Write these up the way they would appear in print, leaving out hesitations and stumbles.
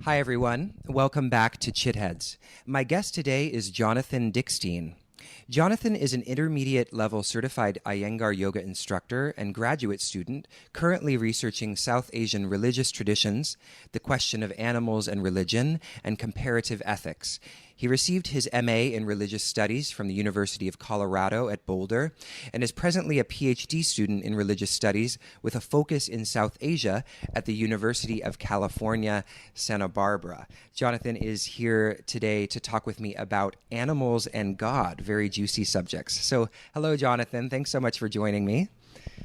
Hi, everyone. Welcome back to Chitheads. My guest today is Jonathan Dickstein. Jonathan is an intermediate level certified Iyengar yoga instructor and graduate student currently researching South Asian religious traditions, the question of animals and religion, and comparative ethics. He received his MA in Religious Studies from the University of Colorado at Boulder and is presently a PhD student in Religious Studies with a focus in South Asia at the University of California, Santa Barbara. Jonathan is here today to talk with me about animals and God, very juicy subjects. So, hello, Jonathan. Thanks so much for joining me.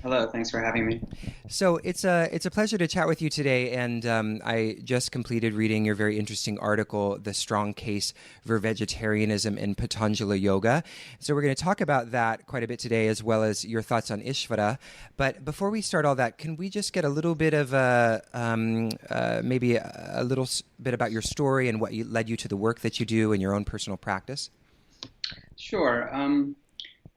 Hello, thanks for having me. So it's a pleasure to chat with you today, and I just completed reading your very interesting article, "The Strong Case for Vegetarianism in Patanjali Yoga." So we're going to talk about that quite a bit today, as well as your thoughts on Ishvara. But before we start all that, can we just get a little bit of maybe a little bit about your story and what led you to the work that you do in your own personal practice? Sure.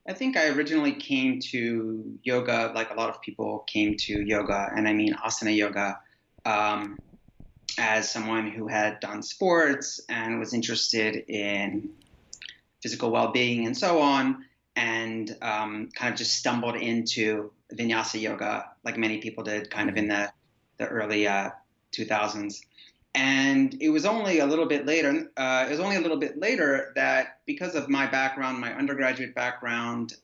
I think I originally came to yoga like a lot of people came to yoga, and I mean asana yoga, um, as someone who had done sports and was interested in physical well-being and so on, and kind of just stumbled into vinyasa yoga like many people did kind of in the early 2000s. And it was only a little bit later. That because of my background, my undergraduate background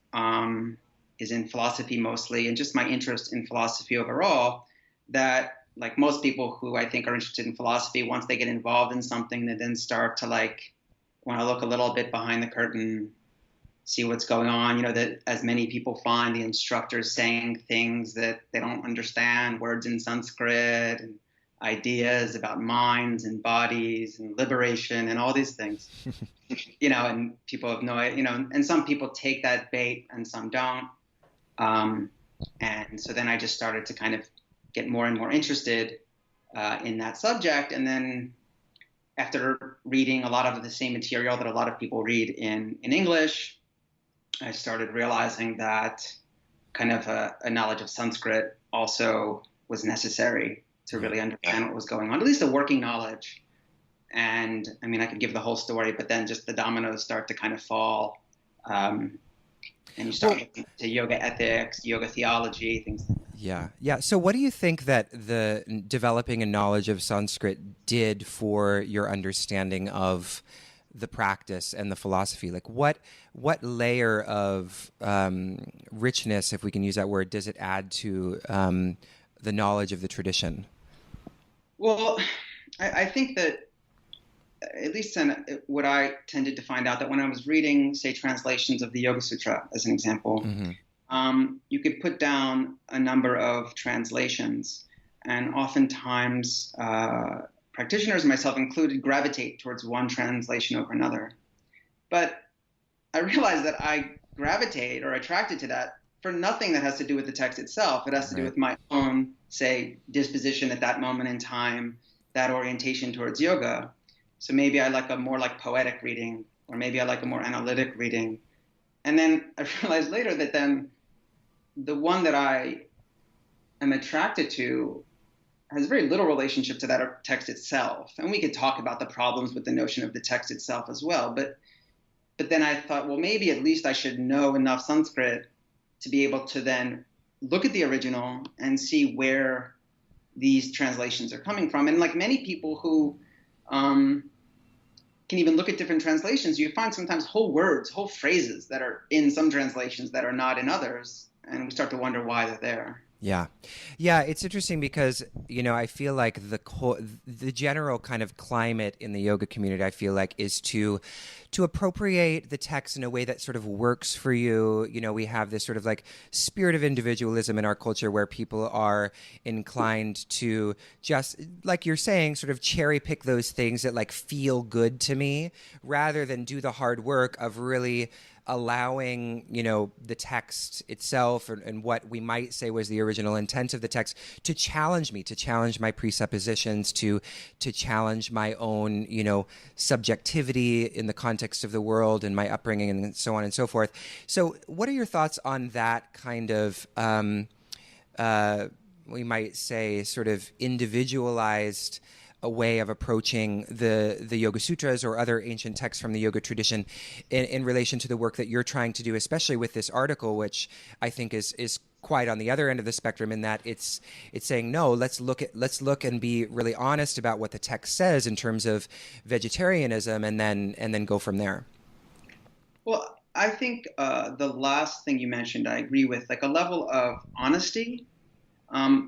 is in philosophy mostly, and just my interest in philosophy overall, that like most people who I think are interested in philosophy, once they get involved in something, they then start to like want to look a little bit behind the curtain, see what's going on. You know, that as many people find the instructors saying things that they don't understand, words in Sanskrit and ideas about minds and bodies and liberation and all these things, and people have no idea, and some people take that bait and some don't. And so then I just started to kind of get more and more interested in that subject. And then after reading a lot of the same material that a lot of people read in English, I started realizing that kind of a knowledge of Sanskrit also was necessary to really understand what was going on, at least a working knowledge. And I mean, I could give the whole story, but then just the dominoes start to kind of fall. And you start looking into yoga ethics, yoga theology, things like that. Yeah. So what do you think that the developing a knowledge of Sanskrit did for your understanding of the practice and the philosophy? Like what layer of richness, if we can use that word, does it add to the knowledge of the tradition? Well, I think that at least what I tended to find out that when I was reading, say, translations of the Yoga Sutra, as an example, you could put down a number of translations, and oftentimes practitioners, myself included, gravitate towards one translation over another. But I realized that I gravitate or attracted to that for nothing that has to do with the text itself. It has to do with my own, say, disposition at that moment in time, that orientation towards yoga. So maybe I like a more like poetic reading, or maybe I like a more analytic reading. And then I realized later that then the one that I am attracted to has very little relationship to that text itself. And we could talk about the problems with the notion of the text itself as well. But then I thought, well, maybe at least I should know enough Sanskrit to be able to then look at the original and see where these translations are coming from. And like many people who can even look at different translations, you find sometimes whole words, whole phrases that are in some translations that are not in others. And we start to wonder why they're there. Yeah, it's interesting because I feel like the general kind of climate in the yoga community, I feel like, is to appropriate the text in a way that sort of works for you. We have this sort of like spirit of individualism in our culture where people are inclined to just, like you're saying, sort of cherry pick those things that like feel good to me, rather than do the hard work of really allowing, the text itself and what we might say was the original intent of the text to challenge me, to challenge my presuppositions, to challenge my own, subjectivity in the context of the world and my upbringing and so on and so forth. So what are your thoughts on that kind of, we might say, sort of individualized a way of approaching the Yoga Sutras or other ancient texts from the yoga tradition in relation to the work that you're trying to do, especially with this article, which I think is quite on the other end of the spectrum, in that it's saying, no, let's look and be really honest about what the text says in terms of vegetarianism, and then go from there. Well, I think the last thing you mentioned, I agree with, like a level of honesty,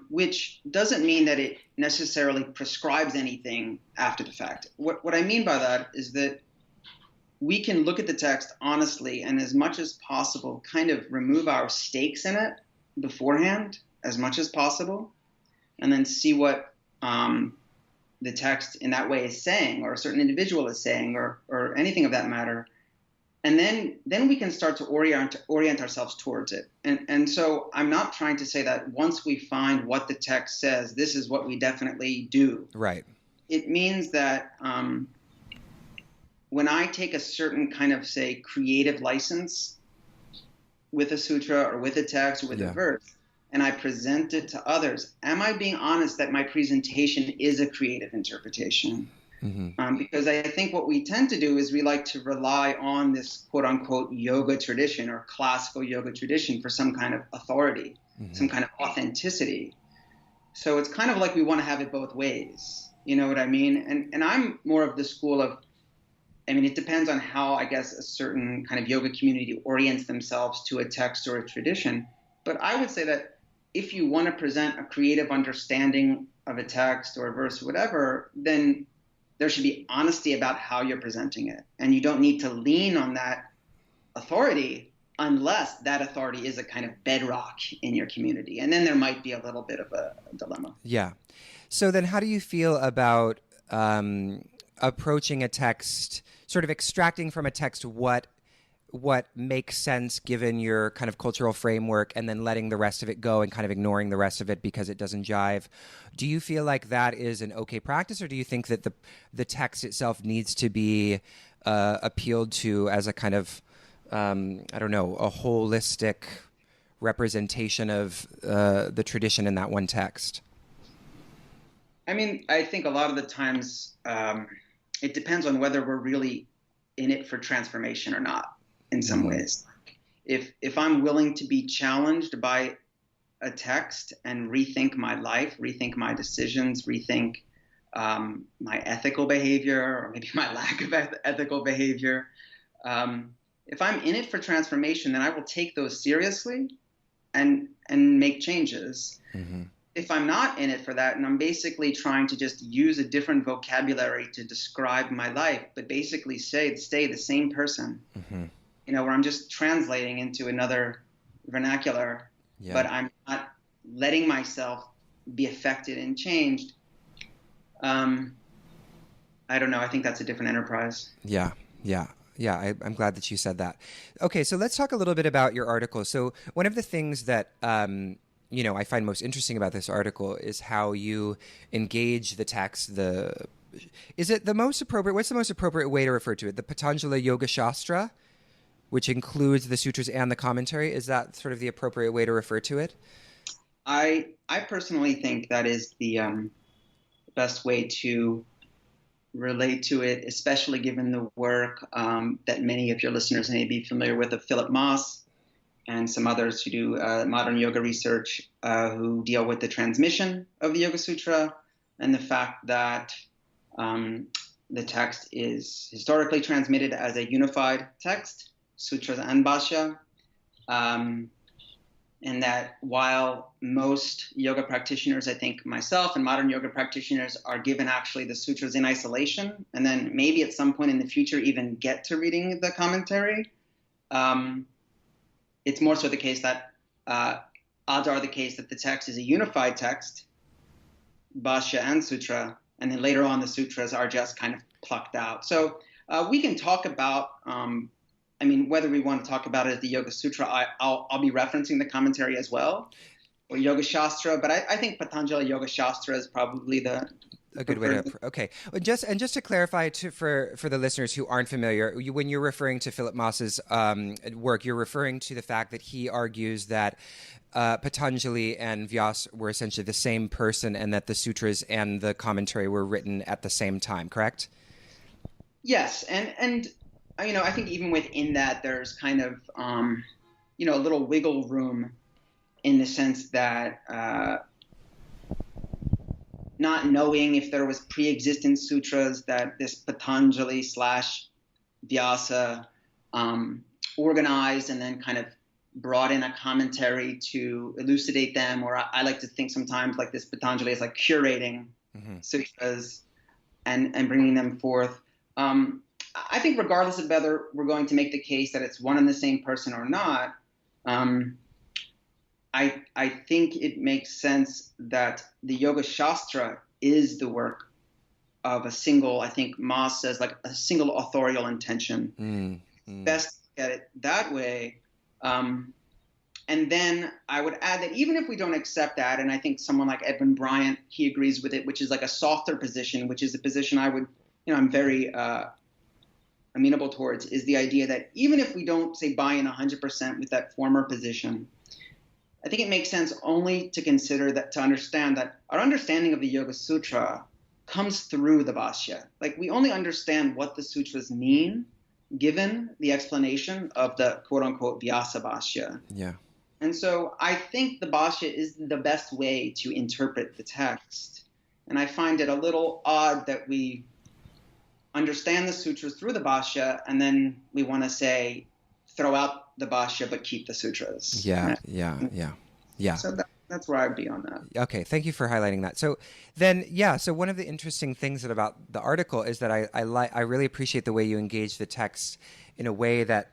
which doesn't mean that it necessarily prescribes anything after the fact. What I mean by that is that we can look at the text honestly and, as much as possible, kind of remove our stakes in it beforehand as much as possible, and then see what the text in that way is saying, or a certain individual is saying, or anything of that matter. And then we can start to orient ourselves towards it. And so I'm not trying to say that once we find what the text says, this is what we definitely do. Right. It means that when I take a certain kind of, say, creative license with a sutra or with a text or with a verse, and I present it to others, am I being honest that my presentation is a creative interpretation? Mm-hmm. Because I think what we tend to do is we like to rely on this quote-unquote yoga tradition or classical yoga tradition for some kind of authority, mm-hmm. some kind of authenticity. So it's kind of like we want to have it both ways. You know what I mean? And I'm more of the school of, I mean, it depends on how, I guess, a certain kind of yoga community orients themselves to a text or a tradition. But I would say that if you want to present a creative understanding of a text or a verse or whatever, then there should be honesty about how you're presenting it. And you don't need to lean on that authority unless that authority is a kind of bedrock in your community. And then there might be a little bit of a dilemma. Yeah. So then how do you feel about approaching a text, sort of extracting from a text what makes sense given your kind of cultural framework, and then letting the rest of it go and kind of ignoring the rest of it because it doesn't jive? Do you feel like that is an okay practice, or do you think that the text itself needs to be appealed to as a kind of, I don't know, a holistic representation of the tradition in that one text? I mean, I think a lot of the times it depends on whether we're really in it for transformation or not. In some ways, if I'm willing to be challenged by a text and rethink my life, rethink my decisions, rethink my ethical behavior, or maybe my lack of ethical behavior, if I'm in it for transformation, then I will take those seriously and make changes. Mm-hmm. If I'm not in it for that, and I'm basically trying to just use a different vocabulary to describe my life, but basically stay the same person. Mm-hmm. You know, where I'm just translating into another vernacular, but I'm not letting myself be affected and changed. I don't know. I think that's a different enterprise. Yeah. I'm glad that you said that. Okay, so let's talk a little bit about your article. So one of the things that I find most interesting about this article is how you engage the text. What's the most appropriate way to refer to it? The Patanjali Yoga Shastra, which includes the sutras and the commentary. Is that sort of the appropriate way to refer to it? I personally think that is the best way to relate to it, especially given the work that many of your listeners may be familiar with, of Philip Moss and some others who do modern yoga research, who deal with the transmission of the Yoga Sutra and the fact that the text is historically transmitted as a unified text, sutras and bhashya, and that while most yoga practitioners, I think myself and modern yoga practitioners, are given actually the sutras in isolation, and then maybe at some point in the future even get to reading the commentary, it's more so the case that odds are the case that the text is a unified text, bhashya and sutra, and then later on the sutras are just kind of plucked out. So we can talk about whether we want to talk about it as the Yoga Sutra, I'll be referencing the commentary as well, or Yoga Shastra. But I think Patanjali Yoga Shastra is probably the a good way to. Okay, just to clarify for the listeners who aren't familiar, when you're referring to Philip Moss's work, you're referring to the fact that he argues that Patanjali and Vyas were essentially the same person, and that the sutras and the commentary were written at the same time. Correct? Yes, and I think even within that, there's kind of a little wiggle room in the sense that not knowing if there was pre-existent sutras that this Patanjali / Vyasa organized and then kind of brought in a commentary to elucidate them, or I like to think sometimes like this Patanjali is like curating sutras and bringing them forth. I think regardless of whether we're going to make the case that it's one and the same person or not, I think it makes sense that the Yoga Shastra is the work of a single, I think Moss says, like a single authorial intention. Best to get it that way. And then I would add that even if we don't accept that, and I think someone like Edwin Bryant, he agrees with it, which is like a softer position, which is a position I'm very amenable towards, is the idea that even if we don't say buy in 100% with that former position, I think it makes sense only to consider that, to understand that our understanding of the Yoga Sutra comes through the Bhashya. Like, we only understand what the sutras mean given the explanation of the quote-unquote Vyasa Bhashya. Yeah. And so I think the Bhashya is the best way to interpret the text. And I find it a little odd that we understand the sutras through the Bhashya and then we want to say, throw out the Bhashya but keep the sutras. Yeah. So that's where I'd be on that. Okay, thank you for highlighting that. So then, so one of the interesting things about the article is that I really appreciate the way you engage the text in a way that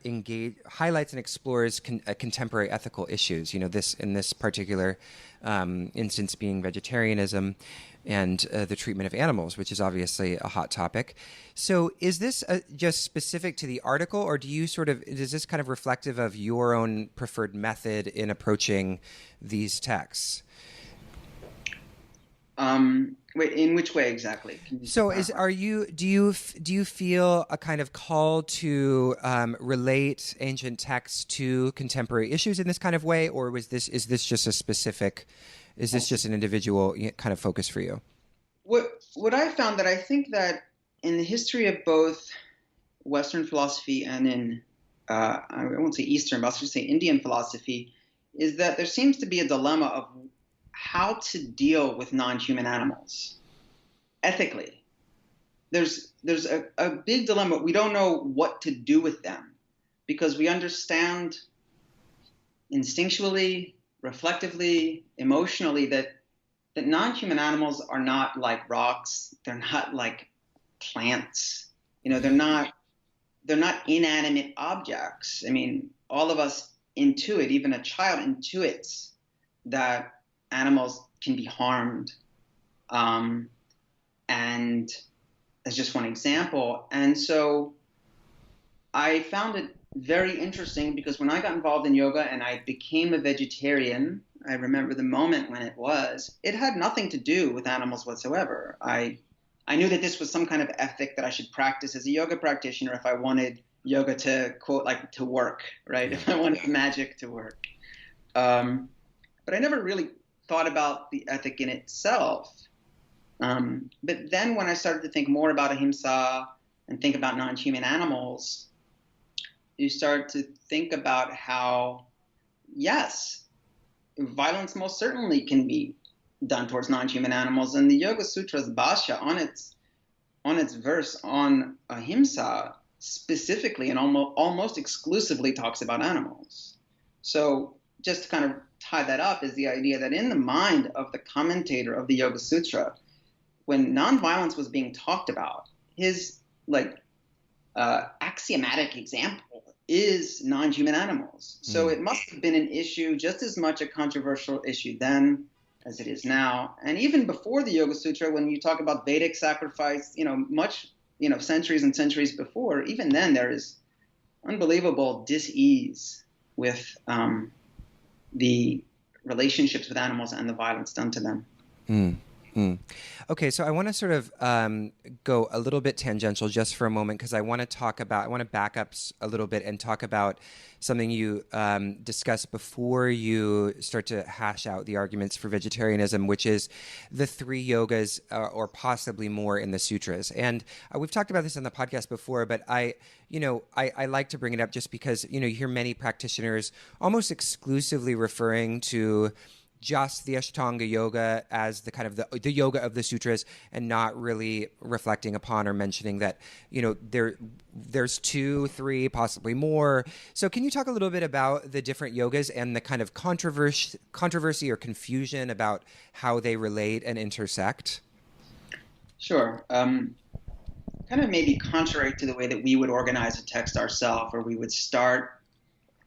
highlights and explores contemporary ethical issues. This in this particular instance being vegetarianism and the treatment of animals, which is obviously a hot topic. So is this just specific to the article, or is this kind of reflective of your own preferred method in approaching these texts? Wait, in which way exactly? So do you feel a kind of call to relate ancient texts to contemporary issues in this kind of way, or is this just an individual kind of focus for you? What I found, that I think that in the history of both Western philosophy and in I won't say Eastern, but I'll just say Indian philosophy, is that there seems to be a dilemma of how to deal with non-human animals ethically. There's a big dilemma. We don't know what to do with them because we understand instinctually, reflectively, emotionally that non-human animals are not like rocks. They're not like plants. They're not inanimate objects. I mean, all of us intuit, even a child intuits that animals can be harmed. And as just one example. And so I found it very interesting because when I got involved in yoga and I became a vegetarian, I remember the moment when it had nothing to do with animals whatsoever. I knew that this was some kind of ethic that I should practice as a yoga practitioner if I wanted yoga to, quote, like to work, right? If I wanted magic to work. But I never really thought about the ethic in itself. But then when I started to think more about ahimsa and think about non-human animals, you start to think about how, yes, violence most certainly can be done towards non-human animals. And the Yoga Sutras Bhashya on its verse on ahimsa specifically and almost exclusively talks about animals. So just to kind of tie that up is the idea that in the mind of the commentator of the Yoga Sutra, when nonviolence was being talked about, his axiomatic example is non-human animals. So it must have been an issue, just as much a controversial issue then as it is now. And even before the Yoga Sutra, when you talk about Vedic sacrifice, centuries and centuries before, even then there is unbelievable dis-ease with the relationships with animals and the violence done to them. Okay, so I want to sort of go a little bit tangential just for a moment because I want to back up a little bit and talk about something you discussed before you start to hash out the arguments for vegetarianism, which is the three yogas or possibly more in the sutras. And we've talked about this on the podcast before, but I like to bring it up just because, you hear many practitioners almost exclusively referring to just the Ashtanga yoga as the kind of the yoga of the sutras and not really reflecting upon or mentioning that, there's 2, 3, possibly more. So can you talk a little bit about the different yogas and the kind of controversy or confusion about how they relate and intersect? Sure. Kind of maybe contrary to the way that we would organize a text ourselves, where we would start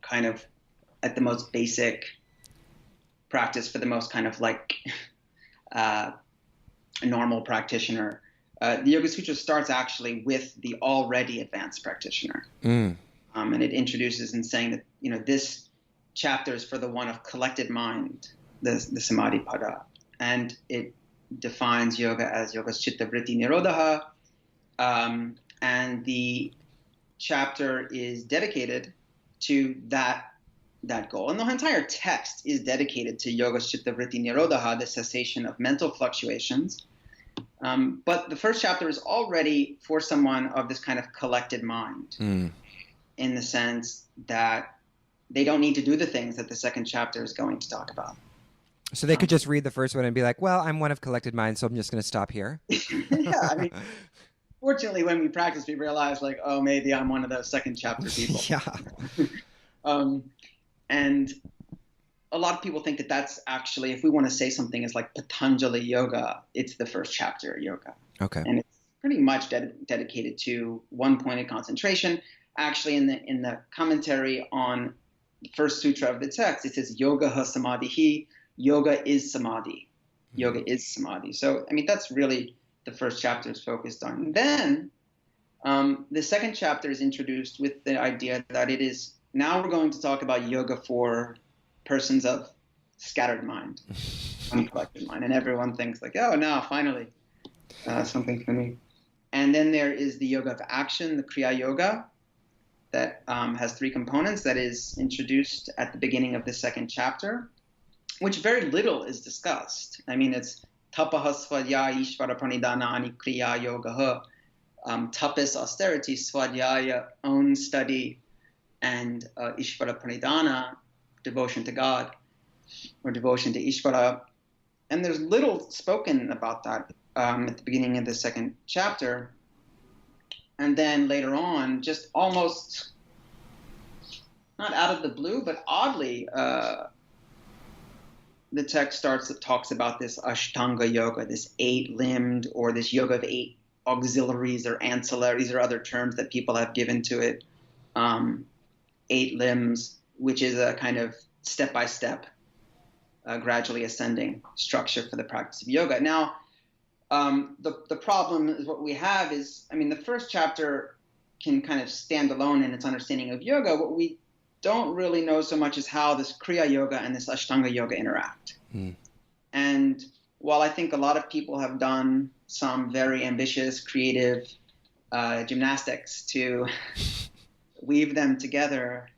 kind of at the most basic practice for the most kind of like a normal practitioner. The Yoga Sutra starts actually with the already advanced practitioner. And it introduces in saying that, this chapter is for the one of collected mind, the Samadhi Pada. And it defines yoga as yogas chitta vritti nirodha. And the chapter is dedicated to that goal. And the entire text is dedicated to yogas chitta vritti nirodha, the cessation of mental fluctuations. But the first chapter is already for someone of this kind of collected mind, in the sense that they don't need to do the things that the second chapter is going to talk about. So they could just read the first one and be like, well, I'm one of collected mind, so I'm just going to stop here. Yeah, I mean, fortunately, when we practice, we realize like, oh, maybe I'm one of those second chapter people. Yeah. And a lot of people think that that's actually, if we want to say something is like Patanjali yoga, it's the first chapter yoga. Okay. And it's pretty much dedicated to one-pointed concentration. Actually, in the commentary on the first sutra of the text, it says yoga ha samadhi. Yoga is samadhi. Yoga is samadhi. So, I mean, that's really the first chapter is focused on. And then the second chapter is introduced with the idea that it is, now we're going to talk about yoga for persons of scattered mind, uncollected mind. And everyone thinks like, oh, no, finally, something for me. And then there is the yoga of action, the Kriya Yoga, that has 3 components, that is introduced at the beginning of the second chapter, which very little is discussed. I mean, it's tapaha svadhyaya ishvara pranidhana ani kriya yoga. Tapas, austerity, svadhyaya, own study, and ishvara pranidhana, devotion to God, or devotion to Ishvara. And there's little spoken about that at the beginning of the second chapter. And then later on, just almost not out of the blue, but oddly, the text talks about this Ashtanga yoga, this 8-limbed, or this yoga of 8 auxiliaries or ancillaries, or other terms that people have given to it. 8 limbs, which is a kind of step-by-step, gradually ascending structure for the practice of yoga. Now, the problem is what we have is, I mean, the first chapter can kind of stand alone in its understanding of yoga. What we don't really know so much is how this Kriya Yoga and this Ashtanga Yoga interact. And while I think a lot of people have done some very ambitious, creative gymnastics to weave them together,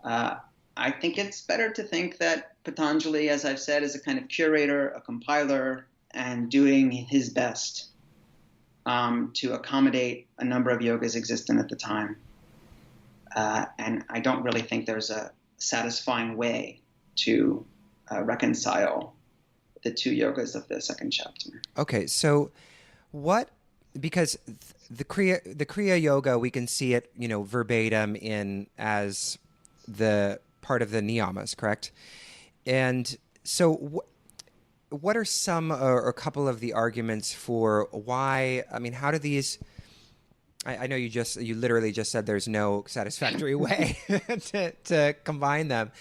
I think it's better to think that Patanjali, as I've said, is a kind of curator, a compiler, and doing his best to accommodate a number of yogas existent at the time. And I don't really think there's a satisfying way to reconcile the 2 yogas of the second chapter. Okay, so because the Kriya Yoga, we can see it, verbatim as the part of the niyamas, correct? And so what are some or a couple of the arguments for why, I mean, how do these, I know you literally just said there's no satisfactory way to combine them,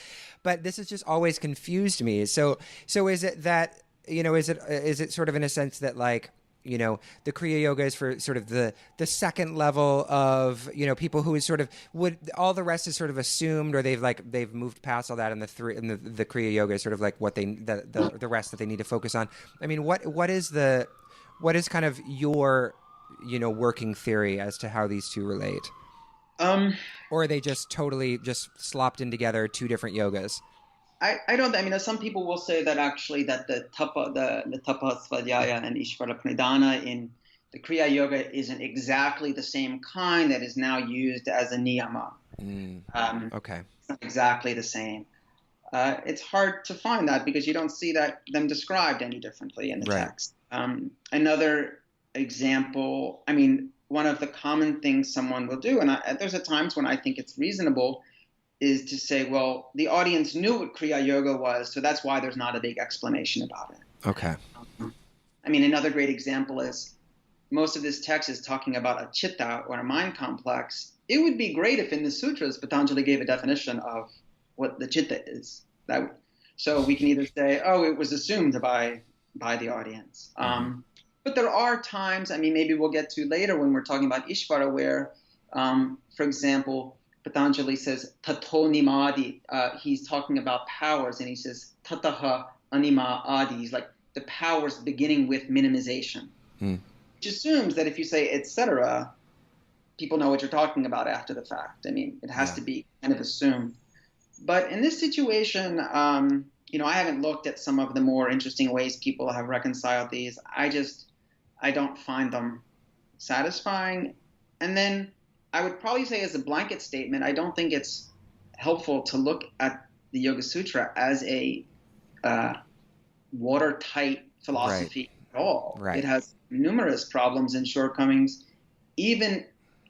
but this has just always confused me. So is it that, is it sort of in a sense that like the Kriya Yoga is for sort of the second level of, people who is sort of would all the rest is sort of assumed, or they've moved past all that, and the Kriya Yoga is sort of like what the rest that they need to focus on. I mean, what is kind of your working theory as to how these two relate? Or are they just totally just slopped in together, two different yogas? I don't. I mean, some people will say that actually that the tapa svadhyaya and ishvara pranidhana in the Kriya Yoga isn't exactly the same kind that is now used as a niyama. Okay. It's not exactly the same. It's hard to find that because you don't see them described any differently in the text. Another example, I mean, one of the common things someone will do, and there's at times when I think it's reasonable, is to say, well, the audience knew what Kriya Yoga was, so that's why there's not a big explanation about it. Okay. I mean, another great example is most of this text is talking about a chitta, or a mind complex. It would be great if in the sutras Patanjali gave a definition of what the chitta is. So we can either say, oh, it was assumed by the audience. But there are times, I mean, maybe we'll get to later when we're talking about Ishvara, where, for example, Patanjali says tato nimadi. He's talking about powers, and he says tataha anima adi. He's like the powers beginning with minimization, which assumes that if you say etc., people know what you're talking about after the fact. I mean, it has to be kind of assumed. But in this situation, I haven't looked at some of the more interesting ways people have reconciled these. I don't find them satisfying. And then I would probably say, as a blanket statement, I don't think it's helpful to look at the Yoga Sutra as a watertight philosophy at all. Right. It has numerous problems and shortcomings, even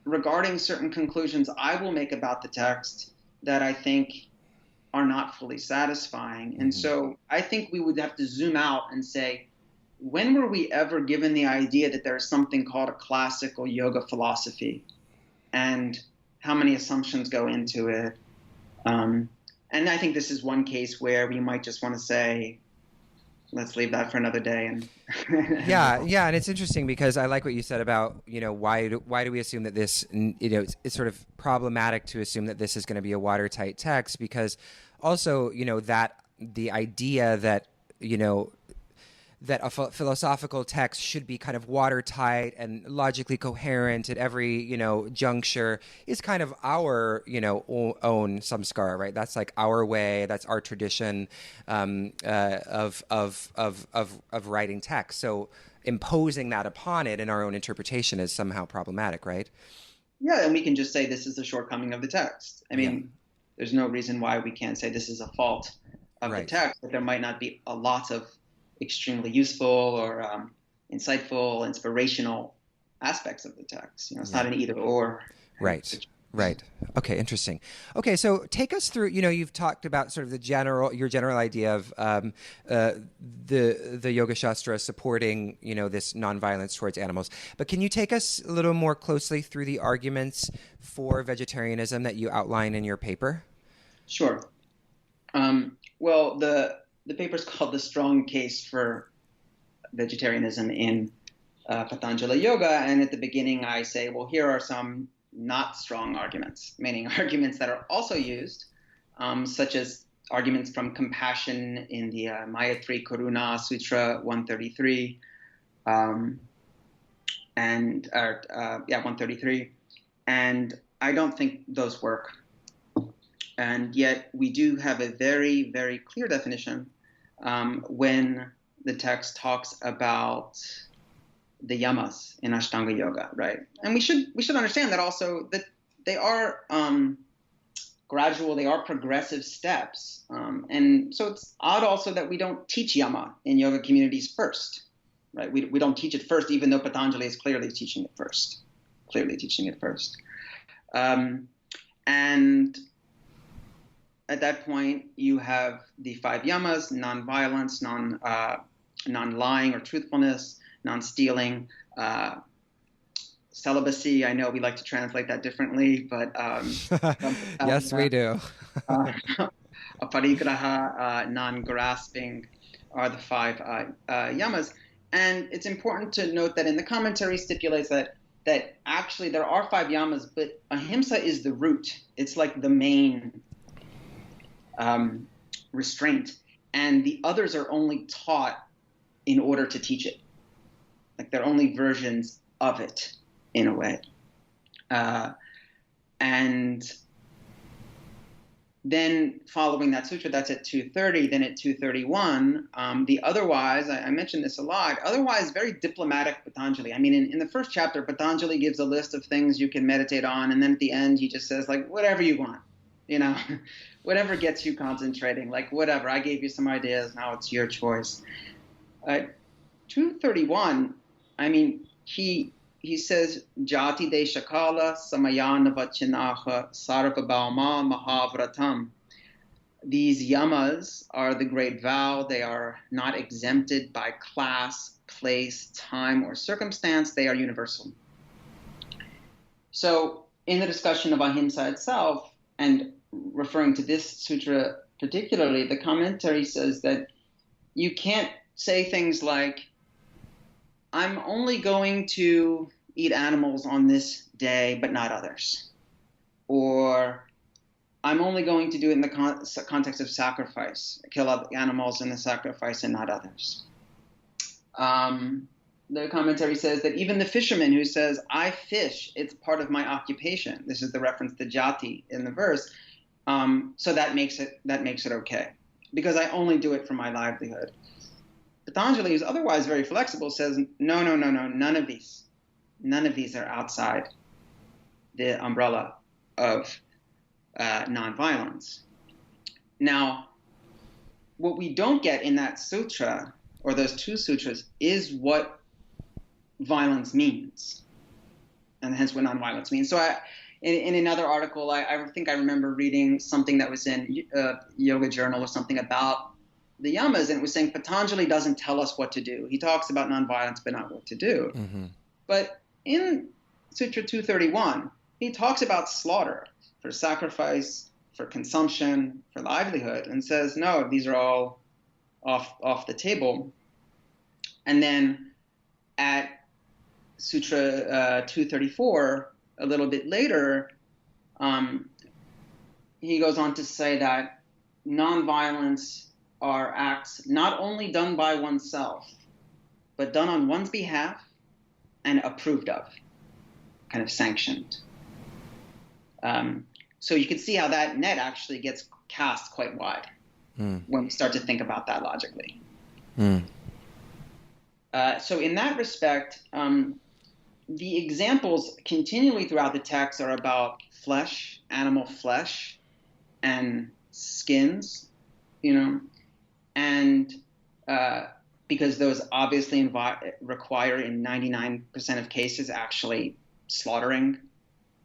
regarding certain conclusions I will make about the text that I think are not fully satisfying. And so I think we would have to zoom out and say, when were we ever given the idea that there's something called a classical yoga philosophy? And how many assumptions go into it? And I think this is one case where we might just want to say, let's leave that for another day. And yeah, and it's interesting because I like what you said about, why do we assume that this, it's sort of problematic to assume that this is going to be a watertight text, because also, that the idea that, that a philosophical text should be kind of watertight and logically coherent at every, juncture is kind of our, own samskara, right? That's like our way. That's our tradition of writing text. So imposing that upon it in our own interpretation is somehow problematic, right? Yeah, and we can just say this is a shortcoming of the text. I mean, there's no reason why we can't say this is a fault of the text, but there might not be a lot of extremely useful or insightful, inspirational aspects of the text. It's not an either or. Right. Okay, interesting. Okay, so take us through, you've talked about sort of your general idea of the Yoga Shastra supporting, this nonviolence towards animals. But can you take us a little more closely through the arguments for vegetarianism that you outline in your paper? Sure. Well, the paper is called The Strong Case for Vegetarianism in Patanjali Yoga. And at the beginning, I say, well, here are some not strong arguments, meaning arguments that are also used, such as arguments from compassion in the Mayatri Karuna Sutra 133, 133. And I don't think those work. And yet we do have a very, very clear definition when the text talks about the yamas in Ashtanga Yoga, right? And we should understand that also that they are gradual, they are progressive steps. And so it's odd also that we don't teach yama in yoga communities first, right? We don't teach it first, even though Patanjali is clearly teaching it first. And at that point, you have the 5 yamas: non-violence, non-lying or truthfulness, non-stealing, celibacy. I know we like to translate that differently, but yes, we do. Aparigraha, non-grasping, are the 5 yamas. And it's important to note that in the commentary stipulates that actually there are 5 yamas, but ahimsa is the root. It's like the main restraint, and the others are only taught in order to teach it. Like they're only versions of it in a way. And then following that sutra, that's at 230, then at 231, the otherwise, I mentioned this a lot, otherwise very diplomatic Patanjali. I mean, in the first chapter, Patanjali gives a list of things you can meditate on, and then at the end he just says, like, whatever you want, whatever gets you concentrating, like whatever, I gave you some ideas, now it's your choice. 231, I mean, he says, Jati de Shakala Samayana Vachinaha Sarva Bauma Mahavratam. These yamas are the great vow. They are not exempted by class, place, time, or circumstance. They are universal. So in the discussion of ahimsa itself, and referring to this sutra particularly, the commentary says that you can't say things like, I'm only going to eat animals on this day, but not others. Or I'm only going to do it in the context of sacrifice, kill animals in the sacrifice and not others. The commentary says that even the fisherman who says, I fish, it's part of my occupation. This is the reference to jati in the verse. So that makes it okay, because I only do it for my livelihood. Patanjali, who's otherwise very flexible, says, no, none of these are outside the umbrella of nonviolence. Now, what we don't get in that sutra, or those 2 sutras, is what violence means, and hence what nonviolence means. So in another article, I think I remember reading something that was in Yoga Journal or something about the yamas, and it was saying Patanjali doesn't tell us what to do. He talks about nonviolence, but not what to do. Mm-hmm. But in Sutra 231, he talks about slaughter for sacrifice, for consumption, for livelihood, and says, no, these are all off the table. And then at Sutra 234, a little bit later, he goes on to say that nonviolence are acts not only done by oneself, but done on one's behalf and approved of, kind of sanctioned. So you can see how that net actually gets cast quite wide when we start to think about that logically. So in that respect, the examples continually throughout the text are about flesh, animal flesh, and skins, and because those obviously require in 99% of cases actually slaughtering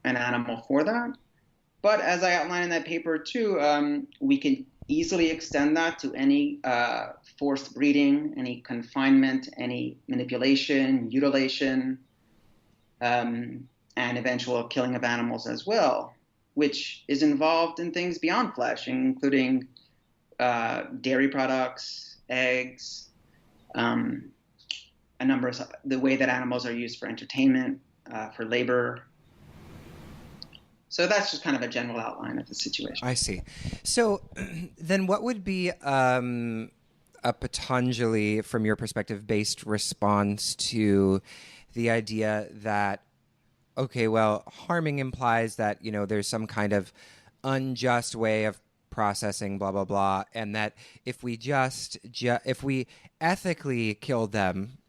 an animal for that. But as I outline in that paper too, we can easily extend that to any forced breeding, any confinement, any manipulation, mutilation, and eventual killing of animals as well, which is involved in things beyond flesh, including dairy products, eggs, a number of the way that animals are used for entertainment, for labor. So that's just kind of a general outline of the situation. I see. So then what would be a Patanjali, from your perspective, based response to the idea that, okay, well, harming implies that, there's some kind of unjust way of processing, blah, blah, blah, and that if we if we ethically killed them,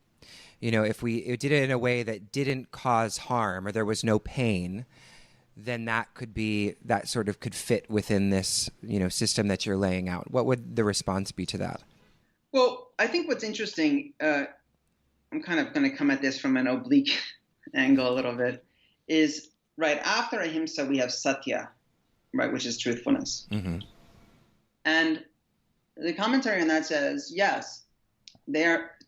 if we did it in a way that didn't cause harm or there was no pain, then that sort of could fit within this, system that you're laying out. What would the response be to that? Well, I think what's interesting, I'm kind of going to come at this from an oblique angle a little bit, is right after ahimsa we have satya, right, which is truthfulness. Mm-hmm. And the commentary on that says, yes,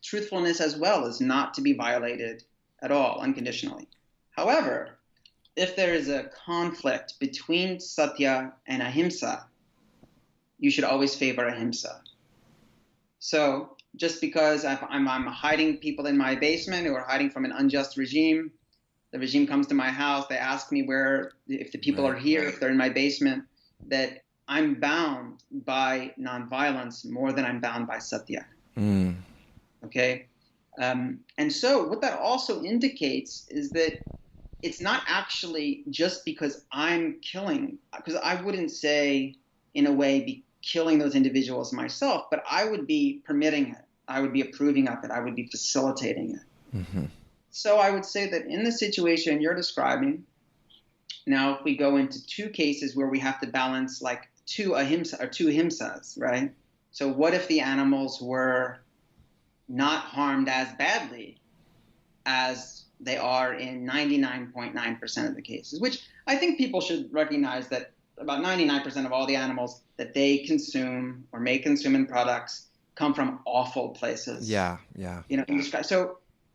truthfulness as well is not to be violated at all, unconditionally. However, if there is a conflict between satya and ahimsa, you should always favor ahimsa. So just because I'm hiding people in my basement who are hiding from an unjust regime. The regime comes to my house. They ask me if the people are here, if they're in my basement, that I'm bound by nonviolence more than I'm bound by satya. Okay? And so what that also indicates is that it's not actually just because I'm killing, because I wouldn't say in a way be killing those individuals myself, but I would be permitting it. I would be approving of it. I would be facilitating it. Mm-hmm. So I would say that in the situation you're describing, now if we go into two cases where we have to balance like two himsas, right? So what if the animals were not harmed as badly as they are in 99.9% of the cases, which I think people should recognize that about 99% of all the animals that they consume or may consume in products come from awful places. Yeah.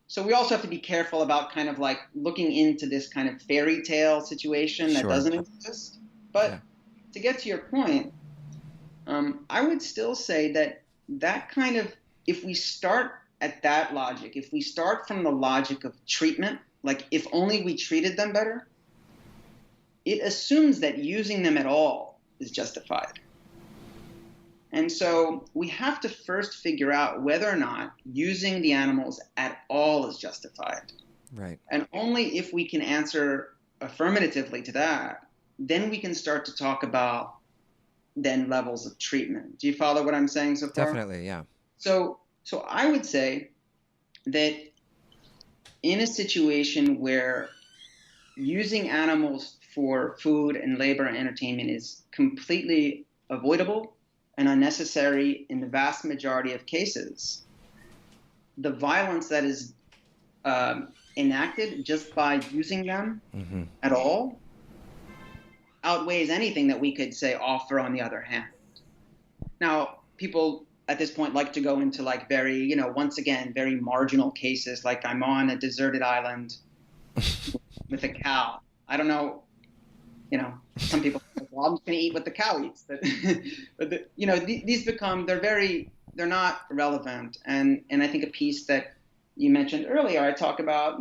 So we also have to be careful about kind of like looking into this kind of fairy tale situation that doesn't exist. But to get to your point, I would still say that kind of, if we start at that logic, if we start from the logic of treatment, like if only we treated them better, it assumes that using them at all is justified. And so we have to first figure out whether or not using the animals at all is justified. Right. And only if we can answer affirmatively to that, then we can start to talk about then levels of treatment. Do you follow what I'm saying so far? Definitely, yeah. So I would say that in a situation where using animals for food and labor and entertainment is completely avoidable and unnecessary in the vast majority of cases, the violence that is enacted just by using them at all outweighs anything that we could say offer on the other hand. Now, people at this point like to go into like very, once again, very marginal cases, like I'm on a deserted island with a cow. I don't know, some people say, well, I'm just going to eat what the cow eats. But these become, they're not relevant. And I think a piece that you mentioned earlier, I talk about,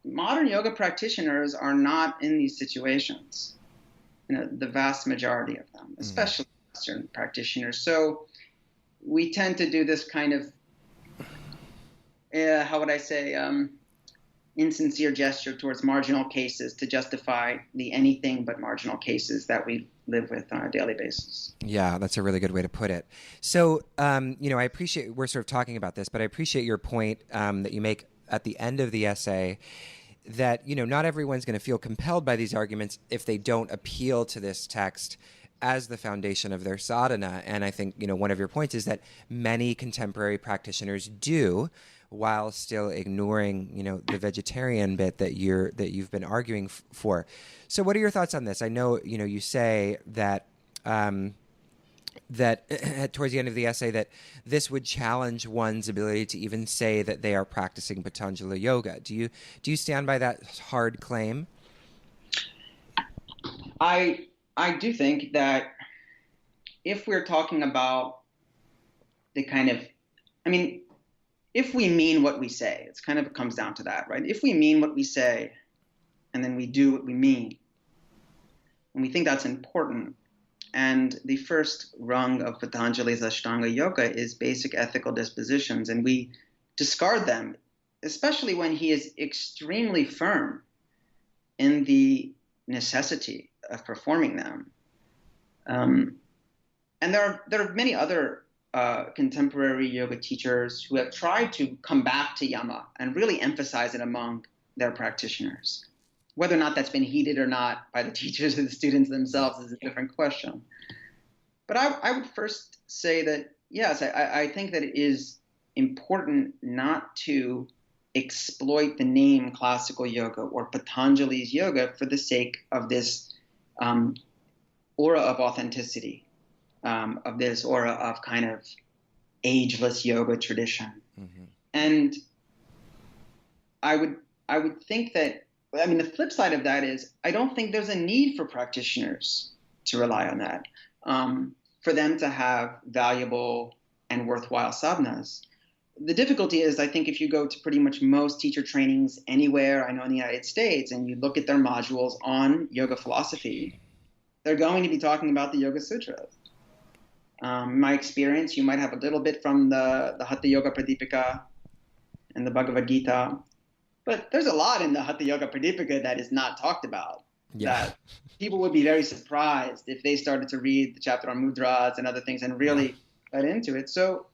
modern yoga practitioners are not in these situations. The vast majority of them, especially Western practitioners. So we tend to do this kind of, how would I say, insincere gesture towards marginal cases to justify the anything but marginal cases that we live with on a daily basis. Yeah, that's a really good way to put it. So, I appreciate, we're sort of talking about this, but I appreciate your point that you make at the end of the essay that, not everyone's going to feel compelled by these arguments if they don't appeal to this text as the foundation of their sadhana. And I think, one of your points is that many contemporary practitioners do, while still ignoring, the vegetarian bit that you've been arguing for. So what are your thoughts on this? I know, you say that towards the end of the essay that this would challenge one's ability to even say that they are practicing Patanjali yoga. Do you stand by that hard claim? I do think that if we're talking about the kind of, if we mean what we say, it comes down to that, right? If we mean what we say and then we do what we mean, and we think that's important, and the first rung of Patanjali's Ashtanga Yoga is basic ethical dispositions, and we discard them, especially when he is extremely firm in the necessity of performing them. And there are many other contemporary yoga teachers who have tried to come back to yama and really emphasize it among their practitioners. Whether or not that's been heeded or not by the teachers or the students themselves is a different question. But I would first say that, yes, I think that it is important not to exploit the name classical yoga or Patanjali's yoga for the sake of this aura of authenticity, of this aura of kind of ageless yoga tradition. Mm-hmm. And I would think that, the flip side of that is I don't think there's a need for practitioners to rely on that, for them to have valuable and worthwhile sadhanas. the difficulty is, I think if you go to pretty much most teacher trainings anywhere, I know in the United States, and you look at their modules on yoga philosophy, they're going to be talking about the Yoga Sutras. In my experience, you might have a little bit from the Hatha Yoga Pradipika and the Bhagavad Gita, but there's a lot in the Hatha Yoga Pradipika that is not talked about. Yeah. That people would be very surprised if they started to read the chapter on mudras and other things and really got into it. So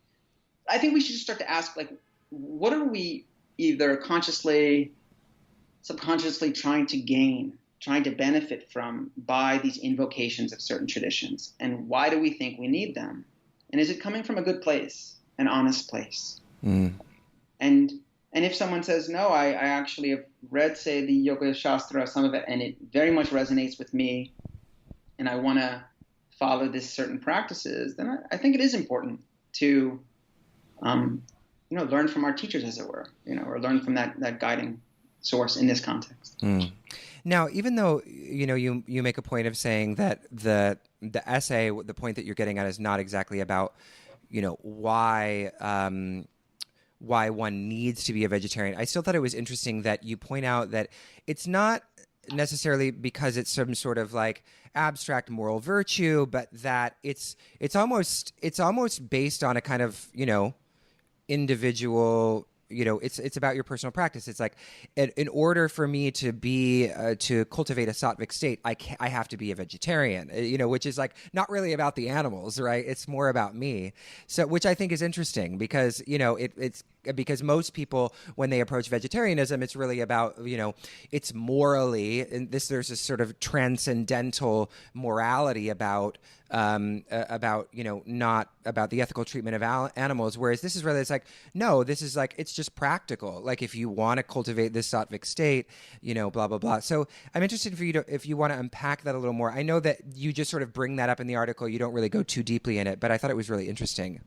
I think we should just start to ask, like, what are we either consciously, subconsciously trying to gain, trying to benefit from by these invocations of certain traditions? And why do we think we need them? And is it coming from a good place, an honest place? Mm. And if someone says, no, I actually have read, say, the Yoga Shastra, some of it, and it very much resonates with me, and I want to follow this certain practices, then I think it is important to, learn from our teachers, as it were, or learn from that guiding source in this context. Mm. Now, even though, you make a point of saying that the essay, the point that you're getting at is not exactly about, why one needs to be a vegetarian, I still thought it was interesting that you point out that it's not necessarily because it's some sort of like abstract moral virtue, but that it's almost based on a kind of, individual, it's about your personal practice. It's like, in order for me to be to cultivate a sattvic state, I have to be a vegetarian, which is like not really about the animals, right? It's more about me. So, which I think is interesting because it's because most people, when they approach vegetarianism, it's really about it's morally, and there's this sort of transcendental morality about not about the ethical treatment of animals, whereas this is really, it's like, no, this is like, it's just practical. Like, if you want to cultivate this sattvic state, blah, blah, blah. So I'm interested for you if you want to unpack that a little more. I know that you just sort of bring that up in the article. You don't really go too deeply in it, but I thought it was really interesting.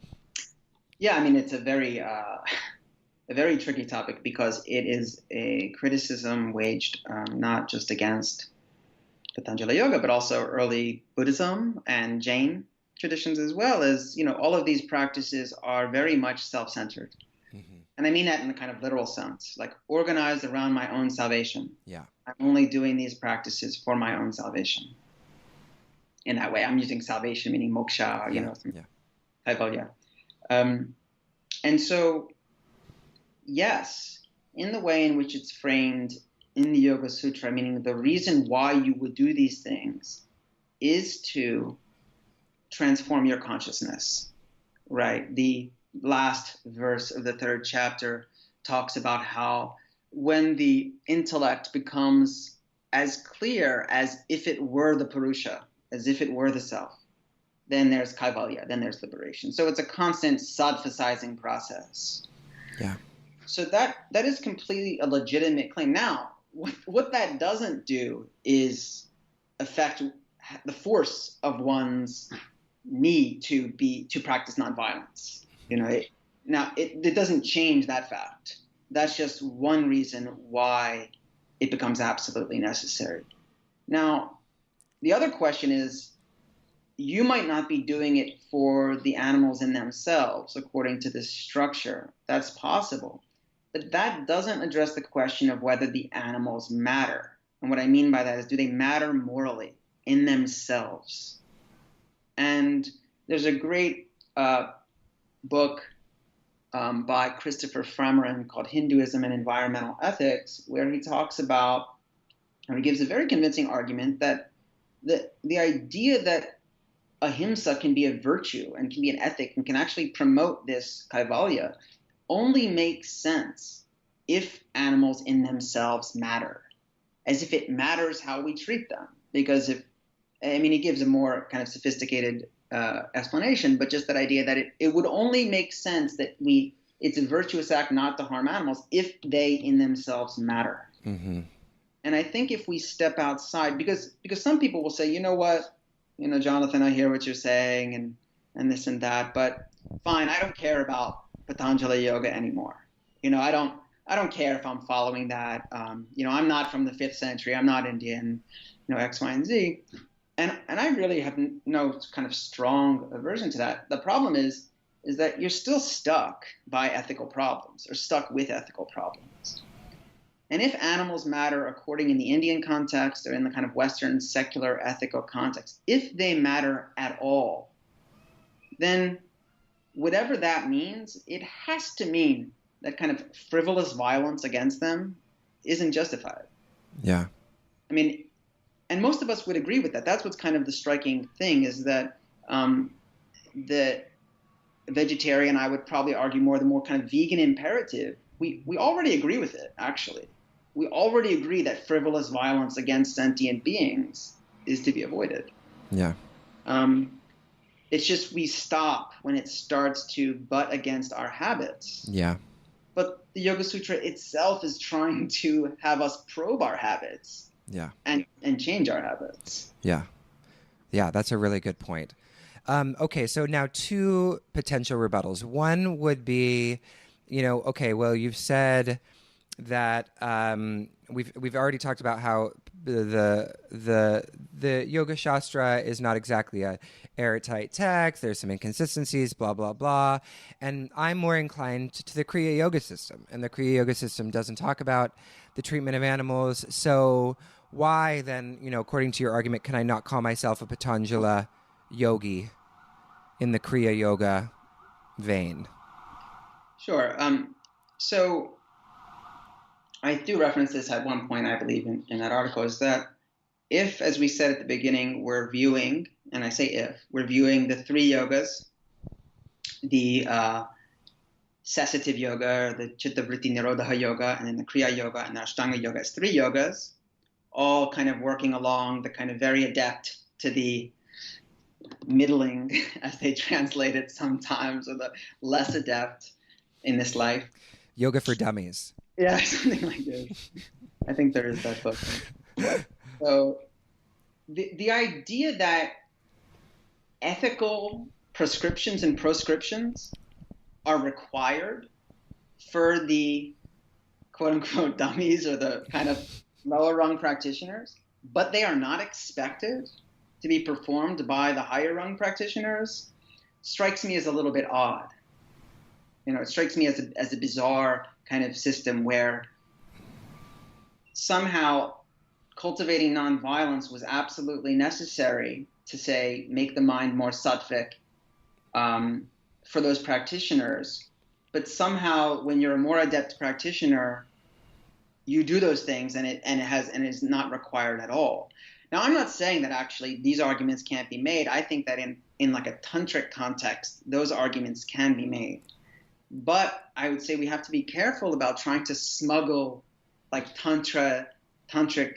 Yeah, I mean, it's a very tricky topic because it is a criticism waged not just against Patanjali Yoga, but also early Buddhism and Jain traditions, as well as, all of these practices are very much self-centered. Mm-hmm. And I mean that in a kind of literal sense, like organized around my own salvation. Yeah. I'm only doing these practices for my own salvation. In that way, I'm using salvation, meaning moksha, kaivalya. And so, yes, in the way in which it's framed in the Yoga Sutra, meaning the reason why you would do these things is to transform your consciousness, right? The last verse of the third chapter talks about how when the intellect becomes as clear as if it were the Purusha, as if it were the self, then there's kaivalya, then there's liberation. So it's a constant sattvaizing process. Yeah. So that is completely a legitimate claim. Now, what that doesn't do is affect the force of one's need to practice nonviolence. It doesn't change that fact. That's just one reason why it becomes absolutely necessary. Now, the other question is, you might not be doing it for the animals in themselves, according to this structure. That's possible. But that doesn't address the question of whether the animals matter. And what I mean by that is, do they matter morally in themselves? And there's a great book by Christopher Fremren called Hinduism and Environmental Ethics, where he talks about, and he gives a very convincing argument that the idea that ahimsa can be a virtue and can be an ethic and can actually promote this kaivalya only makes sense if animals in themselves matter, as if it matters how we treat them. Because he gives a more kind of sophisticated explanation, but just that idea that it would only make sense that it's a virtuous act not to harm animals if they in themselves matter. Mm-hmm. And I think if we step outside, because some people will say, Jonathan, I hear what you're saying and this and that, but fine, I don't care about Patanjali Yoga anymore. I don't care if I'm following that. I'm not from the 5th century. I'm not Indian, X, Y, and Z. And I really have no kind of strong aversion to that. The problem is is that you're still stuck by ethical problems or stuck with ethical problems. And if animals matter according in the Indian context or in the kind of Western secular ethical context, if they matter at all, then whatever that means, it has to mean that kind of frivolous violence against them isn't justified. Yeah. I mean, and most of us would agree with that. That's what's kind of the striking thing, is that the vegetarian, I would probably argue more, the more kind of vegan imperative, we already agree with it, actually. We already agree that frivolous violence against sentient beings is to be avoided. Yeah. It's just we stop when it starts to butt against our habits. Yeah. But the Yoga Sutra itself is trying to have us probe our habits. Yeah. And change our habits. Yeah. Yeah, that's a really good point. Okay, so now two potential rebuttals. One would be, okay, well, you've said that we've already talked about how the Yoga Shastra is not exactly a airtight text. There's some inconsistencies, blah blah blah, and I'm more inclined to the Kriya Yoga system, and the Kriya Yoga system doesn't talk about the treatment of animals. So why then, according to your argument, can I not call myself a Patanjala yogi in the Kriya Yoga vein? Sure. So I do reference this at one point, I believe, in that article, is that if, as we said at the beginning, we're viewing, and I say if, we're viewing the three yogas, the cessative yoga, the Chitta Vritti Nirodha yoga, and then the Kriya yoga and the Ashtanga yoga as three yogas, all kind of working along, the kind of very adept to the middling, as they translate it sometimes, or the less adept in this life. Yoga for Dummies. Yeah, something like this. I think there is that book. So the idea that ethical prescriptions and proscriptions are required for the quote-unquote dummies or the kind of lower rung practitioners, but they are not expected to be performed by the higher rung practitioners, strikes me as a little bit odd. It strikes me as a bizarre kind of system where somehow cultivating nonviolence was absolutely necessary to, say, make the mind more sattvic for those practitioners. But somehow when you're a more adept practitioner, you do those things and it is not required at all. Now, I'm not saying that actually these arguments can't be made. I think that in like a tantric context, those arguments can be made. But I would say we have to be careful about trying to smuggle like tantric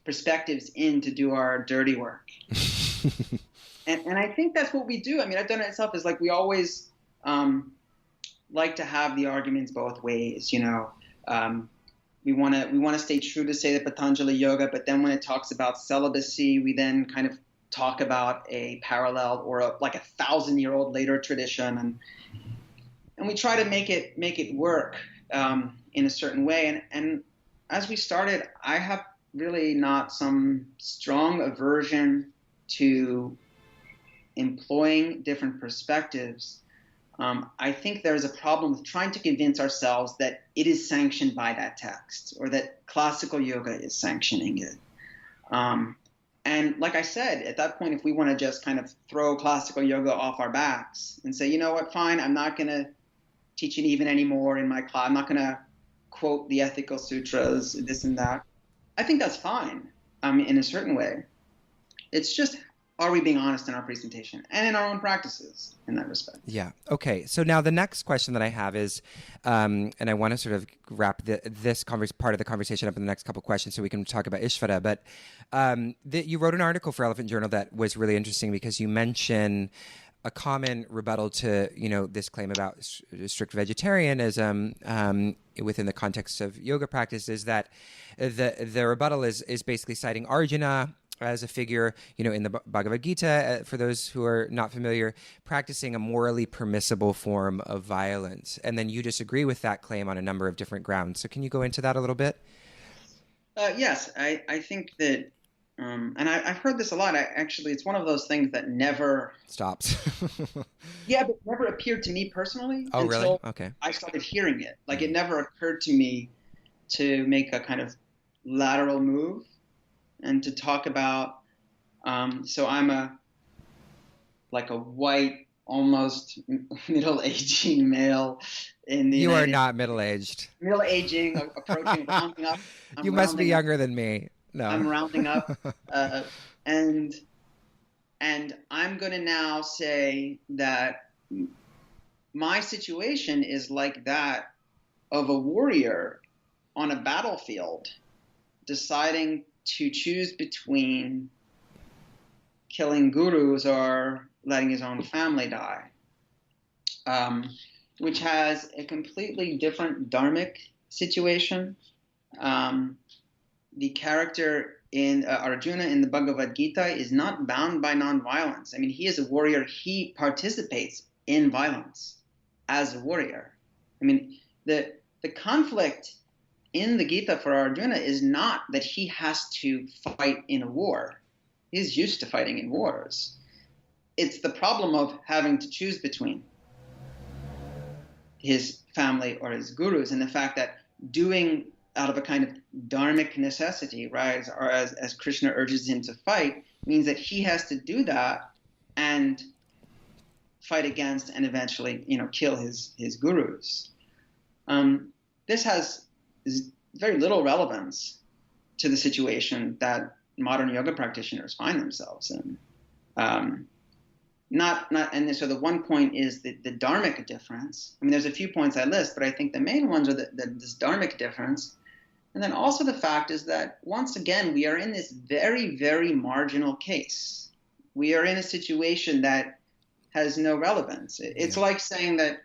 perspectives in to do our dirty work. and I think that's what we do. I mean, I've done it myself. Is like we always like to have the arguments both ways. We want to stay true to, say, the Patanjali Yoga, but then when it talks about celibacy, we then kind of talk about a parallel or like a 1,000-year-old later tradition, and we try to make it work in a certain way. And as we started, I have really not some strong aversion to employing different perspectives. I think there's a problem with trying to convince ourselves that it is sanctioned by that text or that classical yoga is sanctioning it. And like I said, at that point, if we want to just kind of throw classical yoga off our backs and say, you know what, fine, I'm not going to teach it even anymore in my class. I'm not going to quote the ethical sutras, this and that. I think that's fine in a certain way. It's just, are we being honest in our presentation and in our own practices in that respect? Yeah. Okay. So now the next question that I have is, and I want to sort of wrap this part of the conversation up in the next couple of questions so we can talk about Ishvara. But you wrote an article for Elephant Journal that was really interesting because you mention a common rebuttal to, this claim about strict vegetarianism within the context of yoga practice is that the rebuttal is basically citing Arjuna as a figure, in the Bhagavad Gita, for those who are not familiar, practicing a morally permissible form of violence. And then you disagree with that claim on a number of different grounds. So can you go into that a little bit? Yes, I think that And I've heard this a lot. Actually, it's one of those things that never Stops. yeah, but never appeared to me personally Oh, really? until Okay. I started hearing it. Like it never occurred to me to make a kind of lateral move and to talk about. So I'm like a white, almost middle-aging male in the You are United not middle-aged. middle-aging, approaching, rounding up. You I'm must be rounding up. younger than me. No. I'm rounding up, and I'm going to now say that my situation is like that of a warrior on a battlefield deciding to choose between killing gurus or letting his own family die, which has a completely different dharmic situation. The character in Arjuna in the Bhagavad Gita is not bound by nonviolence. I mean, he is a warrior. He participates in violence as a warrior. I mean, the conflict in the Gita for Arjuna is not that he has to fight in a war. He's used to fighting in wars. It's the problem of having to choose between his family or his gurus, and the fact that doing out of a kind of dharmic necessity, right, or as Krishna urges him to fight, means that he has to do that and fight against and eventually, kill his gurus. This has very little relevance to the situation that modern yoga practitioners find themselves in. And so the one point is the dharmic difference. I mean, there's a few points I list, but I think the main ones are this dharmic difference. And then also the fact is that, once again, we are in this very, very marginal case. We are in a situation that has no relevance. It's like saying that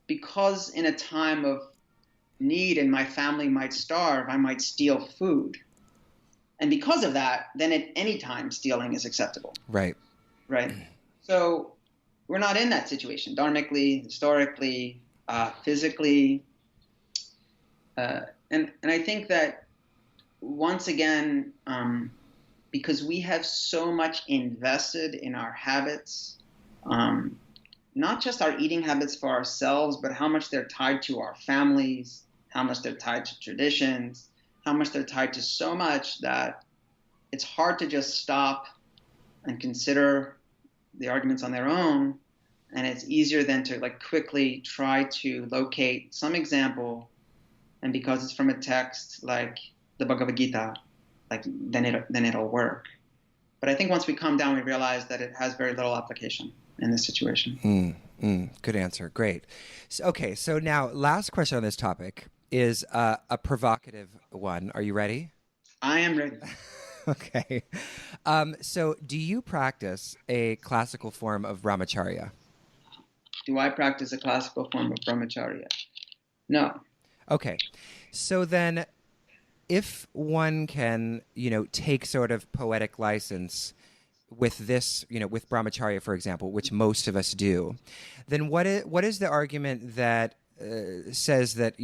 because in a time of need and my family might starve, I might steal food. And because of that, then at any time stealing is acceptable. Right. Right. So we're not in that situation, dharmically, historically, physically. And I think that, once again, because we have so much invested in our habits, not just our eating habits for ourselves, but how much they're tied to our families, how much they're tied to traditions, how much they're tied to so much that it's hard to just stop and consider the arguments on their own. And it's easier then to quickly try to locate some example. And because it's from a text like the Bhagavad Gita, then it'll work. But I think once we calm down, we realize that it has very little application in this situation. Good answer. Great. So now, last question on this topic is a provocative one. Are you ready? I am ready. Okay. So do you practice a classical form of brahmacharya? Do I practice a classical form of brahmacharya? No. Okay. So then, if one can, take sort of poetic license with this, with brahmacharya, for example, which most of us do, then what is the argument that says that,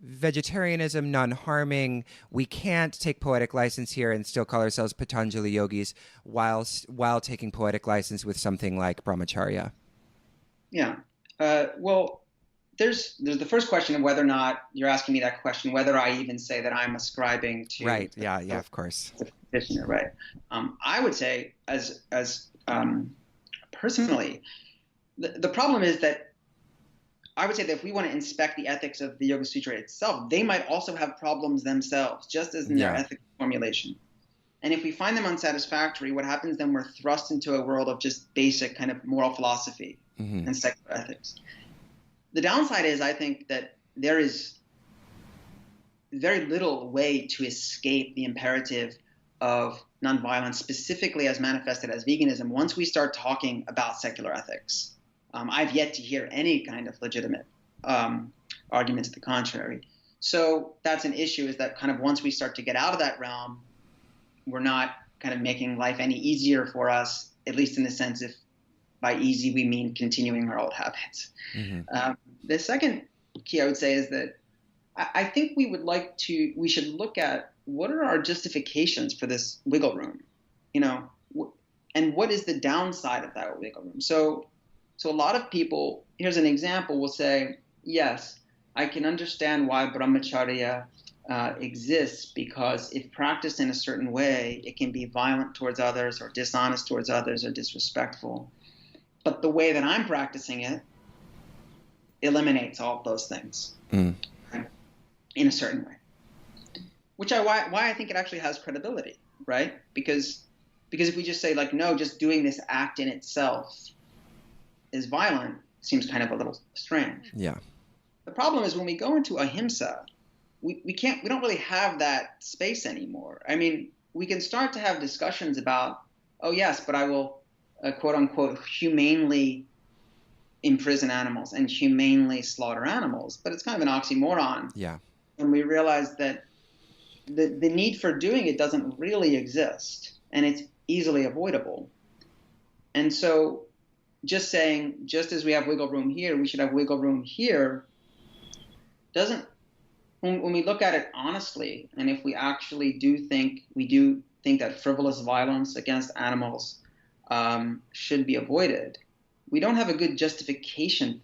vegetarianism, non-harming, we can't take poetic license here and still call ourselves Patanjali yogis while taking poetic license with something like brahmacharya? Yeah. Well, there's the first question of whether or not you're asking me that question, whether I even say that I'm ascribing to right. Yeah, of course. The practitioner, right? I would say, as personally, the problem is that I would say that if we want to inspect the ethics of the Yoga Sutra itself, they might also have problems themselves, just as in their ethical formulation. And if we find them unsatisfactory, what happens then, we're thrust into a world of just basic kind of moral philosophy and secular ethics. The downside is, I think, that there is very little way to escape the imperative of nonviolence, specifically as manifested as veganism, once we start talking about secular ethics. I've yet to hear any kind of legitimate argument to the contrary. So that's an issue, is that kind of once we start to get out of that realm, we're not kind of making life any easier for us, at least in the sense if by easy we mean continuing our old habits. The second key I would say is that I think we should look at what are our justifications for this wiggle room? You know, and what is the downside of that wiggle room? So a lot of people, here's an example, will say, yes, I can understand why brahmacharya exists, because if practiced in a certain way, it can be violent towards others or dishonest towards others or disrespectful. But the way that I'm practicing it eliminates all of those things right, in a certain way. Why I think it actually has credibility, right? Because if we just say, like, no, just doing this act in itself is violent, seems kind of a little strange. Yeah. The problem is when we go into ahimsa, we don't really have that space anymore. I mean, we can start to have discussions about, oh yes, but I will quote unquote humanely imprison animals and humanely slaughter animals, but it's kind of an oxymoron. Yeah. And we realize that the need for doing it doesn't really exist, and it's easily avoidable. And so just saying, just as we have wiggle room here, we should have wiggle room here, doesn't, when we look at it honestly, and if we actually do think that frivolous violence against animals should be avoided, we don't have a good justification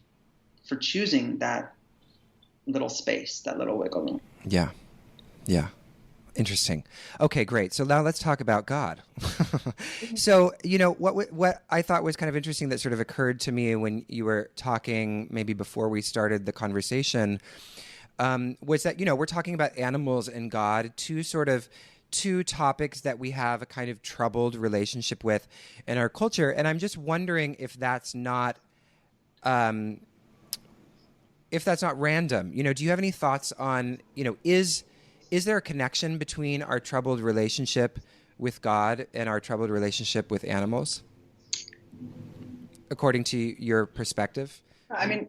for choosing that little space, that little wiggle room. Yeah. Yeah. Interesting. Okay, great. So now let's talk about God. So, what I thought was kind of interesting that sort of occurred to me when you were talking, maybe before we started the conversation, was that, we're talking about animals and God, two topics that we have a kind of troubled relationship with in our culture. And I'm just wondering if that's not random. Do you have any thoughts on, is there a connection between our troubled relationship with God and our troubled relationship with animals, according to your perspective? I mean,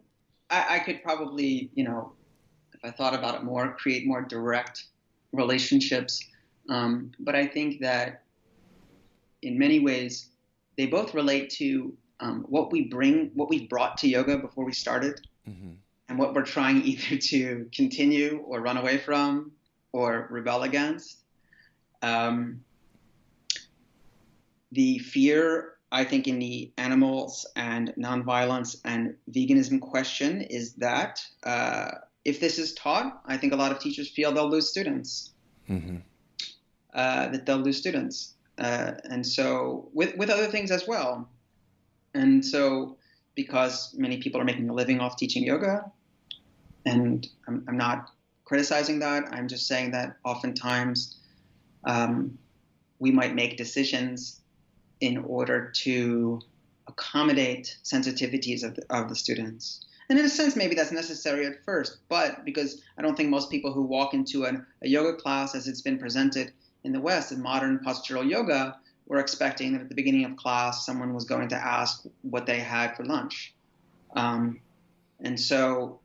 I could probably, if I thought about it more, create more direct relationships. But I think that in many ways, they both relate to what we brought to yoga before we started, and what we're trying either to continue or run away from or rebel against. The fear, I think, in the animals and nonviolence and veganism question is that if this is taught, I think a lot of teachers feel they'll lose students. That they'll lose students. And so with other things as well. And so because many people are making a living off teaching yoga, and I'm not criticizing that, I'm just saying that oftentimes we might make decisions in order to accommodate sensitivities of the students. And in a sense, maybe that's necessary at first, but because I don't think most people who walk into a yoga class as it's been presented in the West, in modern postural yoga, were expecting that at the beginning of class, someone was going to ask what they had for lunch. And so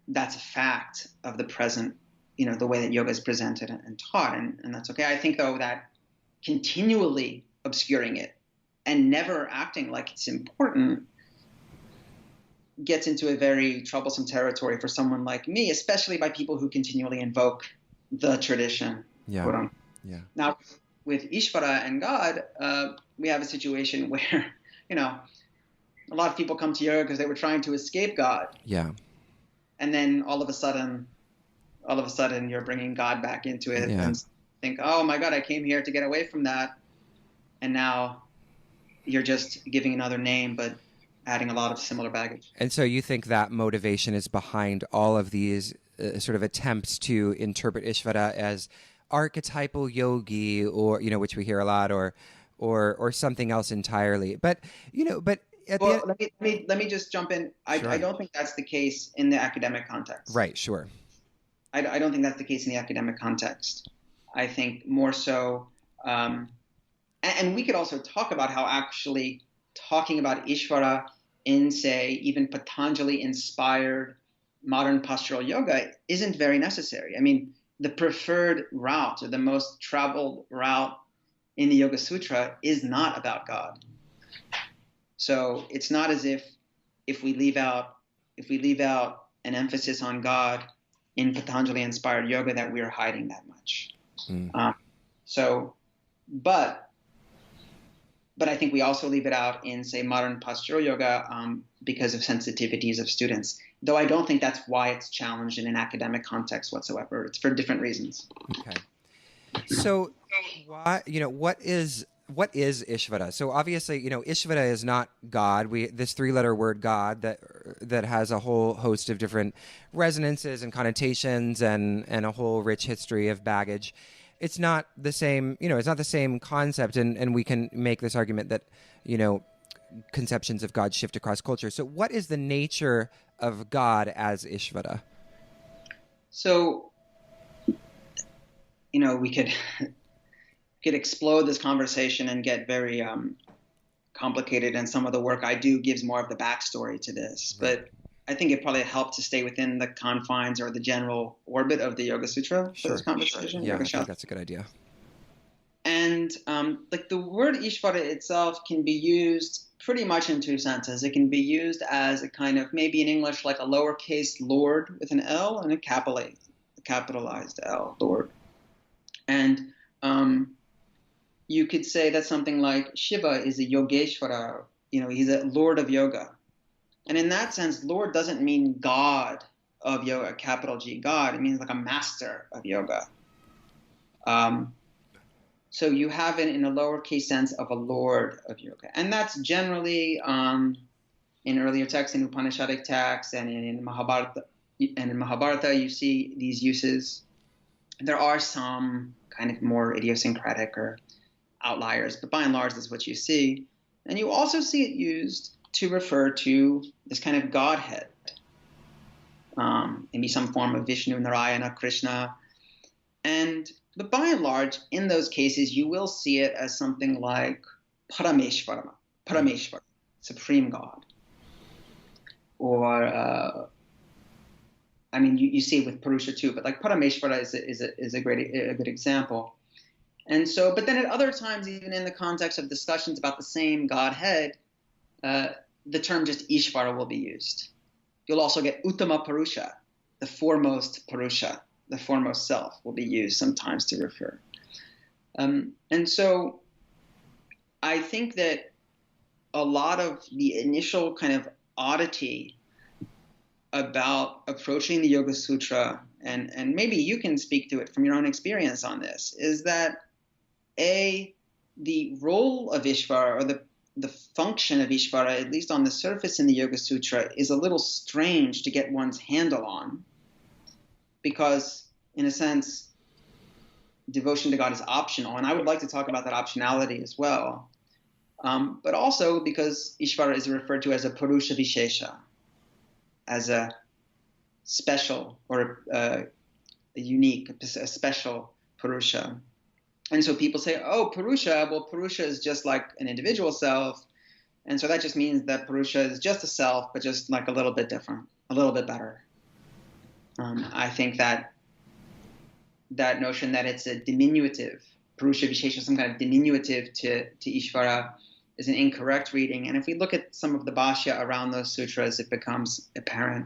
that's a fact of the present, the way that yoga is presented and taught, and that's okay. I think, though, that continually obscuring it and never acting like it's important gets into a very troublesome territory for someone like me, especially by people who continually invoke the tradition. Yeah. Now, with Ishvara and God, we have a situation where, a lot of people come to yoga because they were trying to escape God. Yeah. And then all of a sudden you're bringing God back into it and think, oh my God, I came here to get away from that. And now you're just giving another name, but adding a lot of similar baggage. And so you think that motivation is behind all of these sort of attempts to interpret Ishvara as archetypal yogi, or which we hear a lot, or something else entirely. But let me just jump in. Sure. I don't think that's the case in the academic context. Right. Sure. I don't think that's the case in the academic context. I think more so, and we could also talk about how actually talking about Ishvara in, say, even Patanjali-inspired modern postural yoga isn't very necessary. I mean, the preferred route, or the most traveled route in the Yoga Sutra, is not about God. So it's not as if we leave out an emphasis on God in Patanjali-inspired yoga that we're hiding that much. Mm. So, but I think we also leave it out in, say, modern postural yoga because of sensitivities of students. Though I don't think that's why it's challenged in an academic context whatsoever. It's for different reasons. Okay. So, why, what is Ishvara? So obviously, Ishvara is not God. This three-letter word God that has a whole host of different resonances and connotations and a whole rich history of baggage. It's not the same, it's not the same concept, and we can make this argument that, conceptions of God shift across culture. So what is the nature of God as Ishvara? So, we could explode this conversation and get very complicated, and some of the work I do gives more of the backstory to this. Right. But I think it probably helped to stay within the confines or the general orbit of the Yoga Sutra for this conversation. Yeah, I think that's a good idea. And like the word Ishvara itself can be used pretty much in two senses. It can be used as a kind of, maybe in English, like a lowercase Lord with an L and a capitalized L, Lord. And you could say that something like Shiva is a Yogeshvara, he's a Lord of Yoga. And in that sense, Lord doesn't mean God of yoga, capital G, God. It means like a master of yoga. So you have it in a lowercase sense of a Lord of yoga. And that's generally in earlier texts, in Upanishadic texts, and in Mahabharata. And in Mahabharata, you see these uses. There are some kind of more idiosyncratic or outliers, but by and large, that's what you see. And you also see it used to refer to this kind of Godhead, maybe some form of Vishnu, Narayana, Krishna. But by and large, in those cases, you will see it as something like Parameshvara, Supreme God. Or, you see it with Purusha too, but like Parameshvara is a good example. And so, but then at other times, even in the context of discussions about the same Godhead, the term just Ishvara will be used. You'll also get Uttama Purusha, the foremost Purusha, the foremost self, will be used sometimes to refer. And so I think that a lot of the initial kind of oddity about approaching the Yoga Sutra, and maybe you can speak to it from your own experience on this, is that the role of Ishvara, or the function of Ishvara, at least on the surface in the Yoga Sutra, is a little strange to get one's handle on, because in a sense, devotion to God is optional. And I would like to talk about that optionality as well. But also because Ishvara is referred to as a Purusha Vishesha, as a special or a unique, a special Purusha. And so people say, oh, Purusha, well, Purusha is just like an individual self. And so that just means that Purusha is just a self, but just like a little bit different, a little bit better. I think that notion that it's a diminutive, Purusha Vishesha, some kind of diminutive to Ishvara, is an incorrect reading. And if we look at some of the bhashya around those sutras, it becomes apparent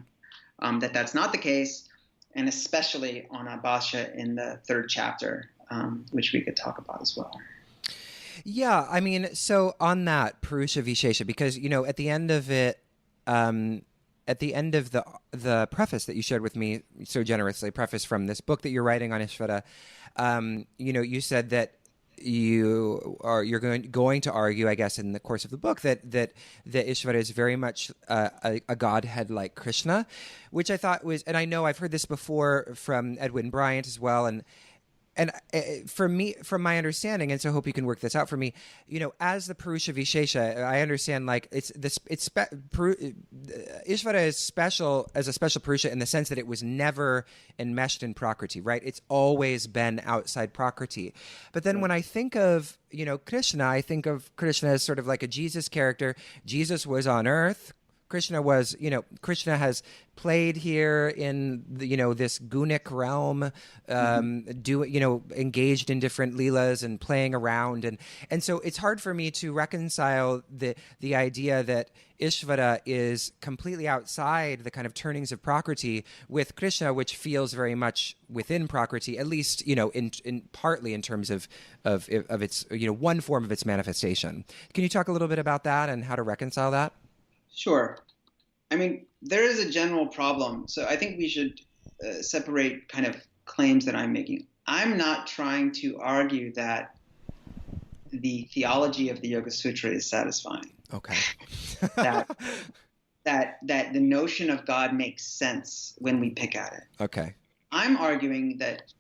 that that's not the case, and especially on a bhashya in the third chapter, which we could talk about as well. Yeah, so on that Purusha Vishesha, because, at the end of it, at the end of the preface that you shared with me so generously, preface from this book that you're writing on Ishvara, you said that you're going to argue, I guess, in the course of the book, that Ishvara is very much a godhead like Krishna, which I thought was, and I know I've heard this before from Edwin Bryant as well, and for me, from my understanding, and so I hope you can work this out for me, as the Purusha Vishesha, I understand like Ishvara is special as a special Purusha in the sense that it was never enmeshed in Prakriti, right? It's always been outside Prakriti. But then when I think of, Krishna, I think of Krishna as sort of like a Jesus character. Jesus was on earth. Krishna was, Krishna has played here in the, this gunic realm, engaged in different leelas and playing around, and so it's hard for me to reconcile the idea that Ishvara is completely outside the kind of turnings of Prakriti with Krishna, which feels very much within Prakriti, at least in partly in terms of its one form of its manifestation. Can you talk a little bit about that and how to reconcile that? Sure. I mean, there is a general problem. So I think we should separate kind of claims that I'm making. I'm not trying to argue that the theology of the Yoga Sutra is satisfying. Okay. that the notion of God makes sense when we pick at it. Okay. I'm arguing that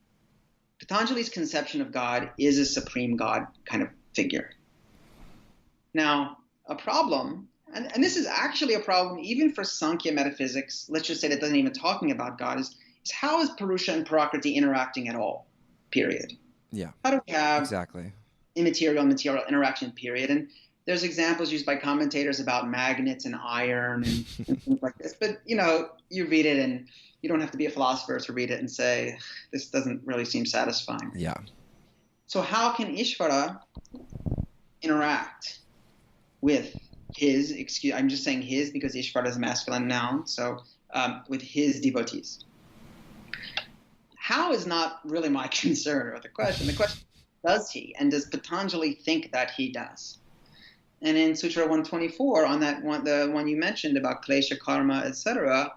Patanjali's conception of God is a supreme God kind of figure. Now, a problem, and this is actually a problem even for Sankhya metaphysics, let's just say that doesn't even talking about God, is how is Purusha and Prakriti interacting at all, period? Yeah. How do we have exactly immaterial and material interaction, period? And there's examples used by commentators about magnets and iron and things like this. But, you read it and you don't have to be a philosopher to read it and say, this doesn't really seem satisfying. Yeah. So how can Ishvara interact with his, I'm just saying his because Ishvara is a masculine noun, so with his devotees? How is not really my concern or the question. The question, does he? And does Patanjali think that he does? And in Sutra 124, on that one, the one you mentioned about klesha, karma, etc.,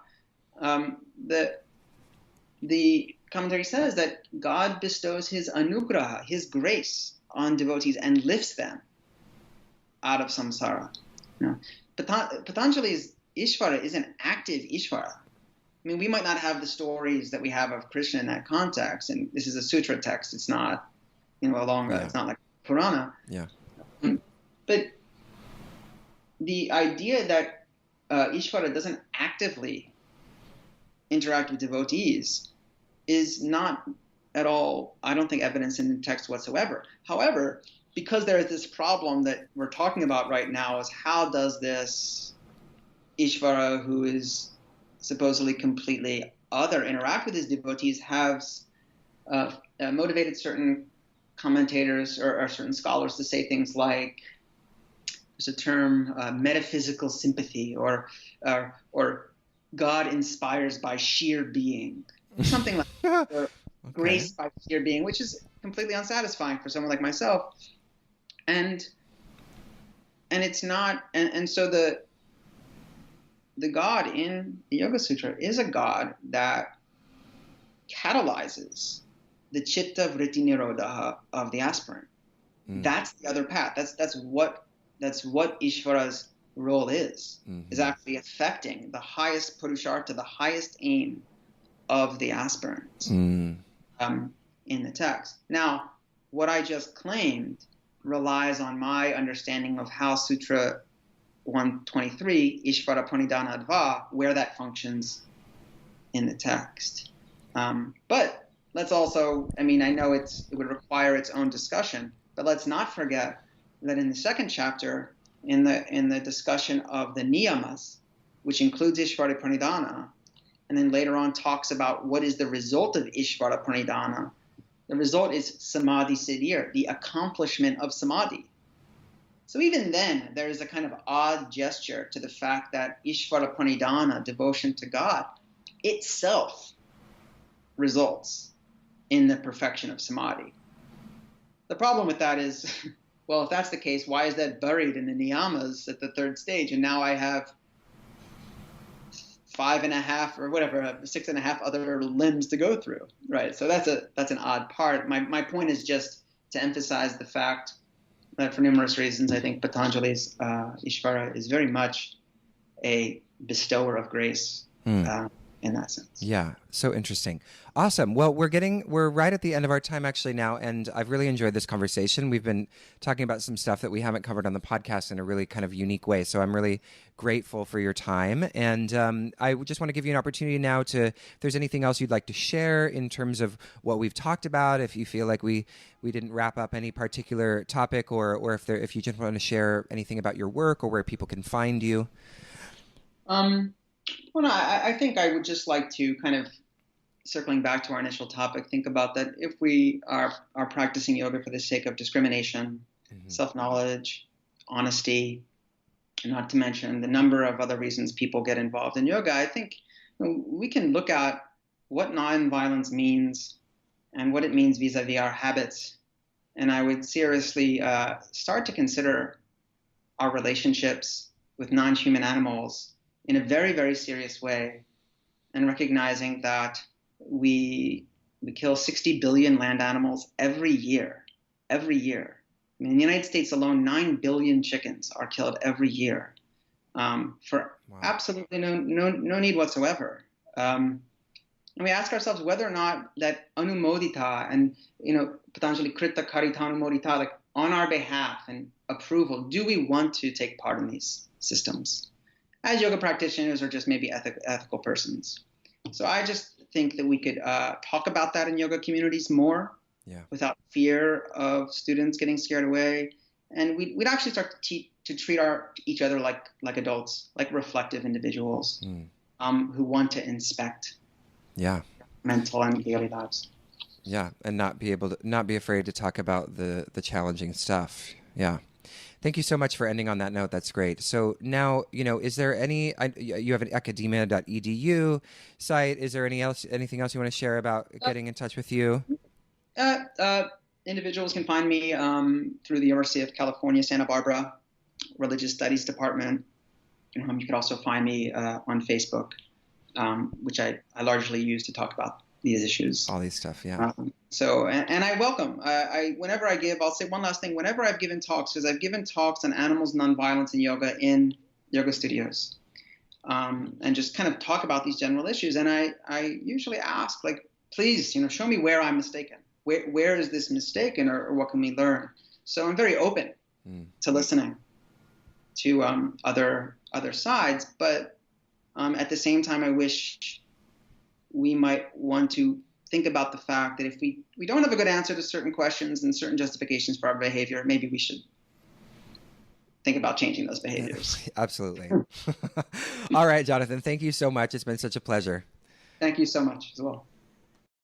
the commentary says that God bestows his anugraha, his grace, on devotees and lifts them out of samsara. Patanjali's Ishvara is an active Ishvara. I mean, we might not have the stories that we have of Krishna in that context, and this is a sutra text. It's not, it's not like Purana. Yeah. But the idea that Ishvara doesn't actively interact with devotees is not at all, I don't think, evidence in the text whatsoever. However, because there is this problem that we're talking about right now, is how does this Ishvara, who is supposedly completely other, interact with his devotees, has motivated certain commentators or certain scholars to say things like, there's a term, metaphysical sympathy, or God inspires by sheer being, something like that, or grace by sheer being, which is completely unsatisfying for someone like myself. And it's not, and so the God in the Yoga Sutra is a God that catalyzes the chitta vritti nirodha of the aspirant. That's the other path. That's what Ishvara's role is actually affecting the highest purushartha, the highest aim of the aspirant in the text. Now, what I just claimed relies on my understanding of how Sutra 123, Ishvara Pranidhana Adva, where that functions in the text. But let's also, I know it would require its own discussion, but let's not forget that in the second chapter, in the discussion of the niyamas, which includes Ishvara Pranidhana, and then later on talks about what is the result of Ishvara Pranidhana, the result is samadhi siddhir, the accomplishment of samadhi. So even then, there is a kind of odd gesture to the fact that Ishvara Pranidhana, devotion to God, itself results in the perfection of samadhi. The problem with that is, well, if that's the case, why is that buried in the niyamas at the third stage? And now I have 5.5 or whatever, 6.5 other limbs to go through, right? So that's an odd part. My point is just to emphasize the fact that for numerous reasons, I think Patanjali's Ishvara is very much a bestower of grace in that sense. Yeah, so interesting. Awesome. Well, we're right at the end of our time actually now, and I've really enjoyed this conversation. We've been talking about some stuff that we haven't covered on the podcast in a really kind of unique way, so I'm really grateful for your time. And I just want to give you an opportunity now if there's anything else you'd like to share in terms of what we've talked about, if you feel like we didn't wrap up any particular topic, or if you just want to share anything about your work or where people can find you. Um, well, no, I think I would just like to kind of circling back to our initial topic, think about that if we are practicing yoga for the sake of discrimination, Mm-hmm. self-knowledge, honesty, and not to mention the number of other reasons people get involved in yoga, I think we can look at what nonviolence means and what it means vis-a-vis our habits. And I would seriously start to consider our relationships with non-human animals in a very, very serious way, and recognizing that we we kill 60 billion land animals every year. Every year. I mean, in the United States alone, 9 billion chickens are killed every year for Wow. absolutely no need whatsoever. And we ask ourselves whether or not that anumodita and Patanjali krita karita anumodita, like on our behalf and approval, do we want to take part in these systems as yoga practitioners or just maybe ethical persons? So I just think that we could talk about that in yoga communities more, Yeah. without fear of students getting scared away, and we'd actually start to treat each other like adults, like reflective individuals who want to inspect Yeah. mental and daily lives. Yeah. And not be afraid to talk about the challenging stuff. Yeah. Thank you so much for ending on that note. That's great. So now, is there you have an academia.edu site. Is there anything else you want to share about getting in touch with you? Individuals can find me through the University of California, Santa Barbara Religious Studies Department. You can also find me on Facebook, which I largely use to talk about these issues. All these stuff, yeah. And I welcome. Whenever I give, I'll say one last thing. Whenever I've given talks, because I've given talks on animals, nonviolence, and yoga in yoga studios, and just kind of talk about these general issues. And I usually ask, like, please, show me where I'm mistaken. Where is this mistaken, or what can we learn? So I'm very open to listening to other sides, but at the same time, I wish we might want to think about the fact that if we don't have a good answer to certain questions and certain justifications for our behavior, maybe we should think about changing those behaviors. Absolutely. All right, Jonathan, thank you so much. It's been such a pleasure. Thank you so much as well.